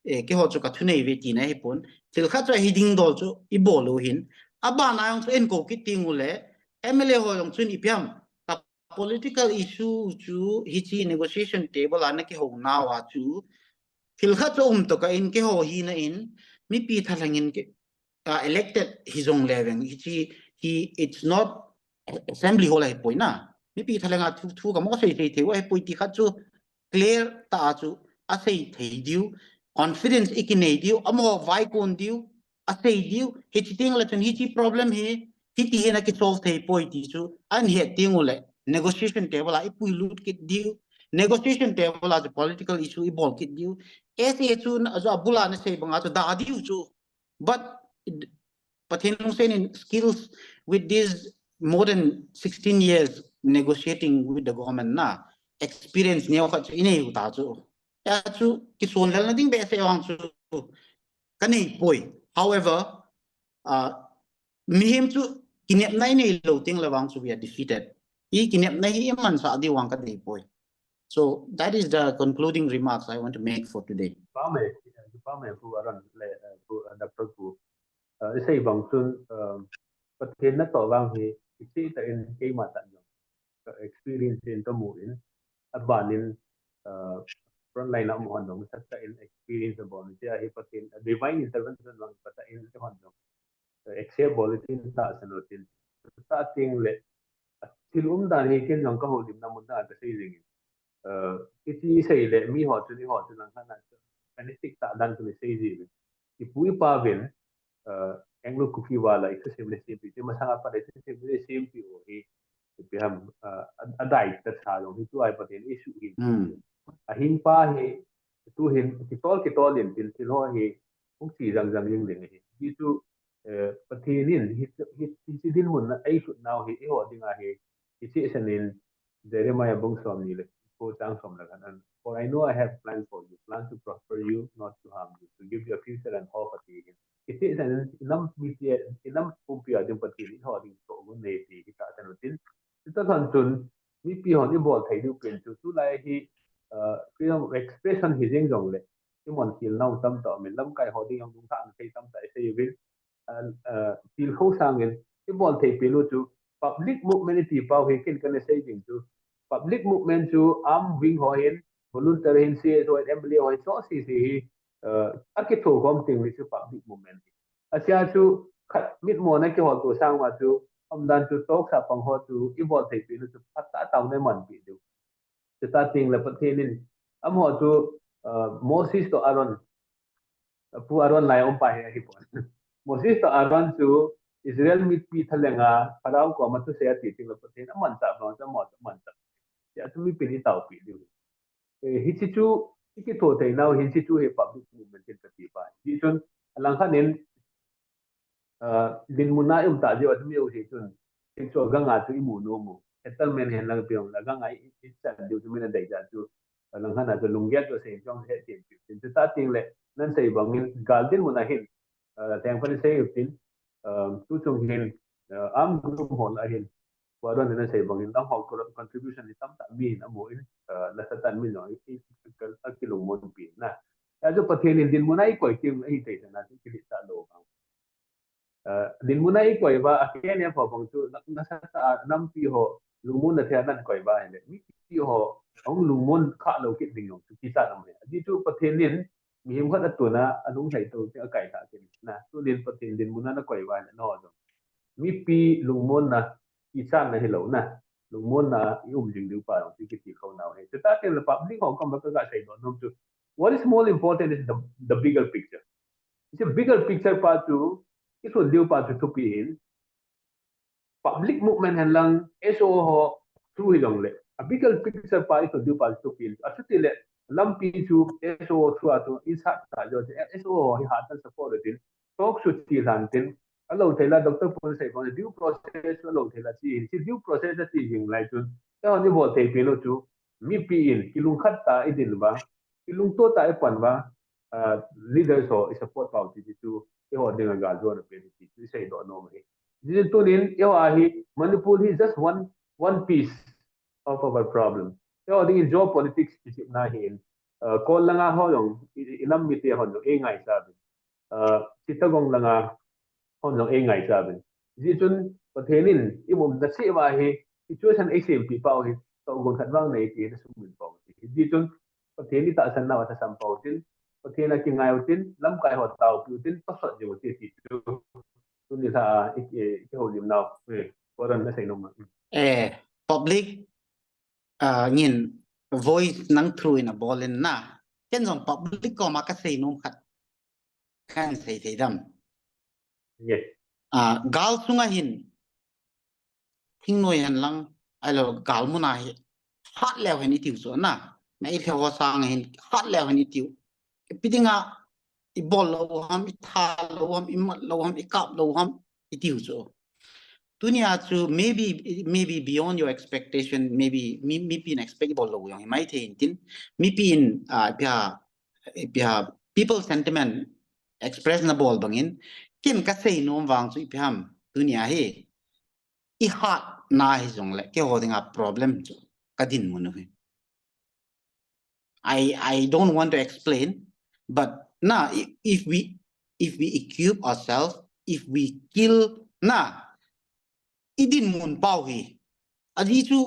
ke ho chu ka thunei ve ti na hi pon til kha chu hi ding dol chu I bolu hin aba na yong chu en ko ki tingule MLA ho yong chun I pyam political issue chu hichi negotiation table ana ki ho na wa chu til kha chu to ka in ke ho hi na in mi pi thalangin ke elected hizong leveng hichi he it's not assembly hall ai poina mi pi thalanga thu ka mo sei sei theu ai poi ti kha chu clear ta chu a sei thei diu confidence ikinei diu amo vai kon diu a sei diu hichi ting la chen hichi problem hi ti hena ki solve thei poi ti chu an he tingule negotiation table ai pui lut ki diu negotiation table as a political issue I bol ki diu ese chu as abula na sei banga chu da diu chu but Pathin Hussein in skills with this more than 16 years negotiating with the government na experience niya ka inay uta chu ya chu kison lal na ding be se wang chu kanay poi however mihim chu kinep na inay lo ting lawang chu we are defeated I kinep na hi man sa di wang ka dei poi so that is the concluding remarks I want to make for today Pame pu aran le pu Dr. Pu sei bang chun pathen na to wang hi chi ta in ke ma tan experience in to mu in abanin front line am hon dong sa in experience about ja hi pathen divine intervention lang pata in ke hon dong except bulletin ta sanotin ta ting le tilum dan hi ken jong ka ho dim na mun da ta sei ring chi sei le mi ho chu lang na kinetic ta dan tu sei ji ki pui pa ven Anglo Kuki wala itu sebenarnya simpi itu masalah pada itu sebenarnya simpi oh ini ham ada itu sahaja itu ay patin isu ini ahin pa he itu hin kitol yang tilo he fungsi jang yang ini itu patinin hiti din mun na ay now he iho dinga he isi senin dari maya bung som ni le ko tang som la kan for I know I have plans for you plan to prosper you not to harm you to give you a future and hope at the end iti senin inam media inam pumpia din patinin ho ding to gun ne ti kita tanutin kita kan tun mi pi ho ni bol thai du pen tu lai hi freedom of expression hi jeng jong le ti mon til nau tam to min lam kai ho ding dung tha an thai tam tai sei vil til khâu sang in ti bol thai pe lu tu public movement ti pau he ken kan sei jing tu public movement chu am wing ho hin voluntary hin se so assembly ho so si akitho gom ting ni chu public movement asia chu mit mo na ki ho to sang ma chu am dan chu tok sa pang ho chu I bol thai pe lu chu pata taw ne man pi du ta ting la pathin am ho chu Moses to Aaron pu Aaron lai om pa he hi pon Moses to Aaron chu Israel mit pi thalenga parau ko ma tu se ti ting la pathin aman sa no cha mo man sa ya tu mi pi ni taw pi du hi chi chu ki to te now hi chi chu he public movement ke ti pa ji chun alang khan in din muna ta je wa mi o he chun tin cho ga nga tu mu no mu settlement hen lang piong la ga nga I chan du tu mi na dai ja chu alang khan na lungya to se jong he ti tin tu ta ting le nan sei bang in gal din muna hin tang pa sei tin tu chung hin am group hol a hin waron na sei bang in lang ho contribution ni tam ta mi na mo in la sa tan mi no I kilong mo pi na ya jo pathin din mo na I koi kim I te na ti ki sa lo din munai koi ba ken ya pho bang chu na sa nam pi ho lumun na thia nan koi ba hele mi pi ho ong lumun kha lo kit ding chu ki sa nam he di chu pathen lin mi him khat tu na anung thai tu te kai tha ke na tu lin pathen din mun na koi ba no do mi pi lumun na ki sa na hello na lumun na jing du pa ti ki ti khau na he ta te la public ho kam ba ka sai do nom chu what is more important is the bigger picture. It's a bigger picture part to it will deal part to be in public movement and lang SO ho through long le a bigger picture part to deal part to be in a suti le lampi to SO through to is hat ta jo SO hi hat support it talk should ti lan tin alo thela doctor pon sai kon due process alo thela chi due process ti jing lai tu ta ni bo te pe lo tu mi pi in kilung khat ta idin ba kilung to ta e pan ba leaders or support party to ho ding ga zo na pe ti sai do no mai this to nin yo a hi manipur is just one piece of our problem yo ding job politics ki na hin ko langa ho yong inam mi te ho no e ngai sa bi chitagong langa ho no e ngai sa bi ji chun pathenin i mum da se wa hi situation exam pi pau hi to gon khat wang nei ti na sum min pau ji chun patheni ta san na wa ta sam pau tin pathena ki ngai tin lam kai ho tau pu tin pa sot ji ti ti tu ni sa ke ho lim nào ko ran na sai no ma public nhìn voice nang through in a bolin na chen jong public ko ma ka sei nom khat kan sei thei dam yes gal sunga hin thing noi han lang alo gal mu na hi hat lew hen itiu so na mai theo sang hin hat lew hen itiu pidinga i bol lo ham i tha lo ham i mat lo ham i kap lo ham itiu so dunia chu maybe beyond your expectation maybe mi pin expect bol lo yang mai thein tin mi pin pia people sentiment express na bol bangin kin ka sei nom wang chu pham dunia hi i hat na hi jong le ke holding a problem chu kadin mun hi I don't want to explain but now if we equip ourselves if we kill na idin mun pau hi adi chu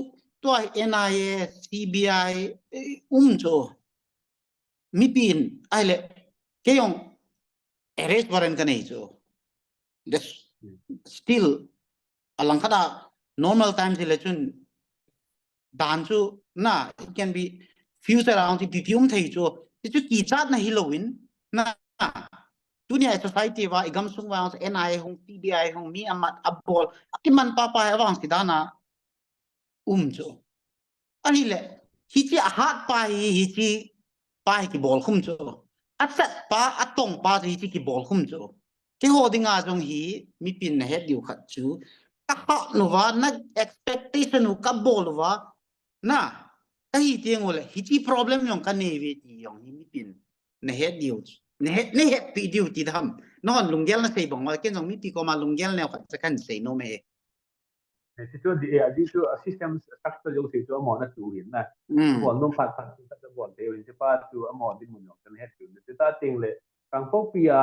to NIA CBI cho mi pin ai le ke yong arrest warrant ka nei cho this still alang kada normal times election dan chu na it can be future round ti pium thei cho chu ki chat na Halloween na dunia society wa igam sung wa NIA hong CBI hong mi amat abol akiman papa awang sidana cho ani le hi chi hat pa hi chi pa ki bol khum cho atat pa atong pa hi chi ki bol khum cho ke ho dinga jong hi mi pin na he diu khat chu ka ha no wa na expectation ka bol wa na ka hi tieng ole hi chi problem yong ka ne ve ti yong hi mi pin na he diu ne he pi diu ti dham non lunggel na sei bong wa ken jong mi pi ko ma lunggel ne khat sa kan sei no me thì cho đi cho system structure giống thì cho món nó chủ hiện này món nó phát phát cái món thế thì phát cho món đi muốn cái hết chủ thì ta tiền lệ càng phổ biến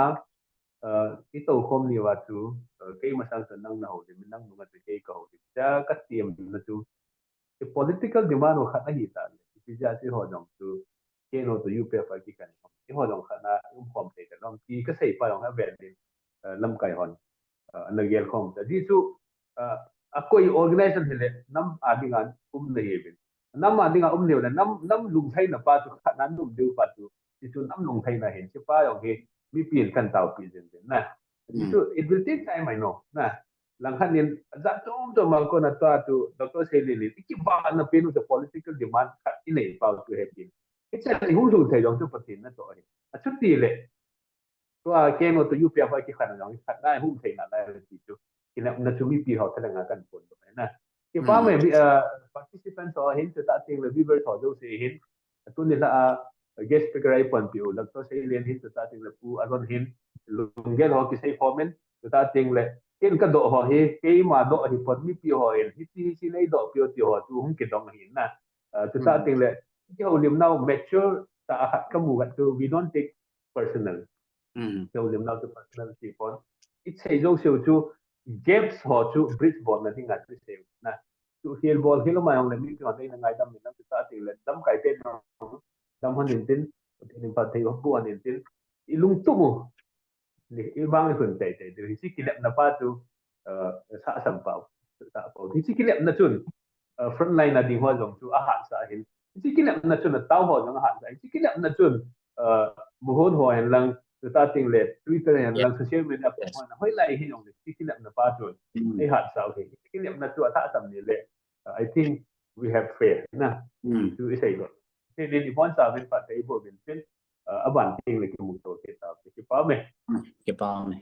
cái tàu không nhiều và chủ cái mà sang sản năng nào thì mình năng dùng cái cầu thì cha cắt tiệm là chủ cái political demand của khách này ta thì ra thì họ dùng chủ cái nó tụi UP phải cái cái họ dùng khách là không thể cái làm thì cái xây phải dùng cái về thì lâm cái hòn anh nghe không thì chú koi organization hele nam adinga ne yebin nam adinga ne wala nam lung thai na pa tu nan dum deu pa tu ti tu nam lung thai na hen chi pa yong he mi pin kan tau pi zen na so it will take time I know na lang khan nin za tom to mal ko na tu doctor say li ki ba na pe nu the political demand khat ni nei pa tu he pin it's a hu lu thai yong tu patin na to a chu ti le to a ke no to yu pia fa ki khan yong khat na hu thai na la ti tu kina na chumi pi ho thang nga kan pon do na ki pa me participants or hin ta ting le viewers ho do se hin tu ni la guest speaker ai pon pi u lak to se len hin ta ting le pu alon hin lungel ho ki sei formen ta ting le kin ka do ho he ke ma do hi pon mi pi ho en hi si nei do pi ti ho tu hum ki dong hin na ta ting le ki ho lim now mature ta hat ka mu gat tu we don't take personal ho lim now to personal ti pon ít xây dấu siêu chú James họ chú Bridgebone là tiếng Anh chú siêu nè chú hiền ball hiền mà ông này mình còn đây là ngày đâm mình đâm ta tiền là đâm cái tên đâm hơn đến tin nên phải thấy ông buồn đến tin lung tung thì bang phần tệ tệ thì chỉ kỷ niệm là ba chú xã sản phẩm thì chỉ kỷ niệm là chun frontline là đi hoa giống chú hạn xã hiện chỉ kỷ niệm là chun là tao hoa giống hạn xã chỉ kỷ niệm là chun một hôn hoa hiện lần người ta tiền lệ Twitter hiện lần social media của hoa nó hơi lại hiện ông chỉ kỷ niệm là ba chun cái hạn xã thì chỉ kỷ niệm là chú xã sản phẩm lệ I think we have fair na chú ý thấy rồi thế nên đi quan sát bên phải thấy bộ bên trên ở bản tin là cái một tổ kết hợp cái bao này cái bao này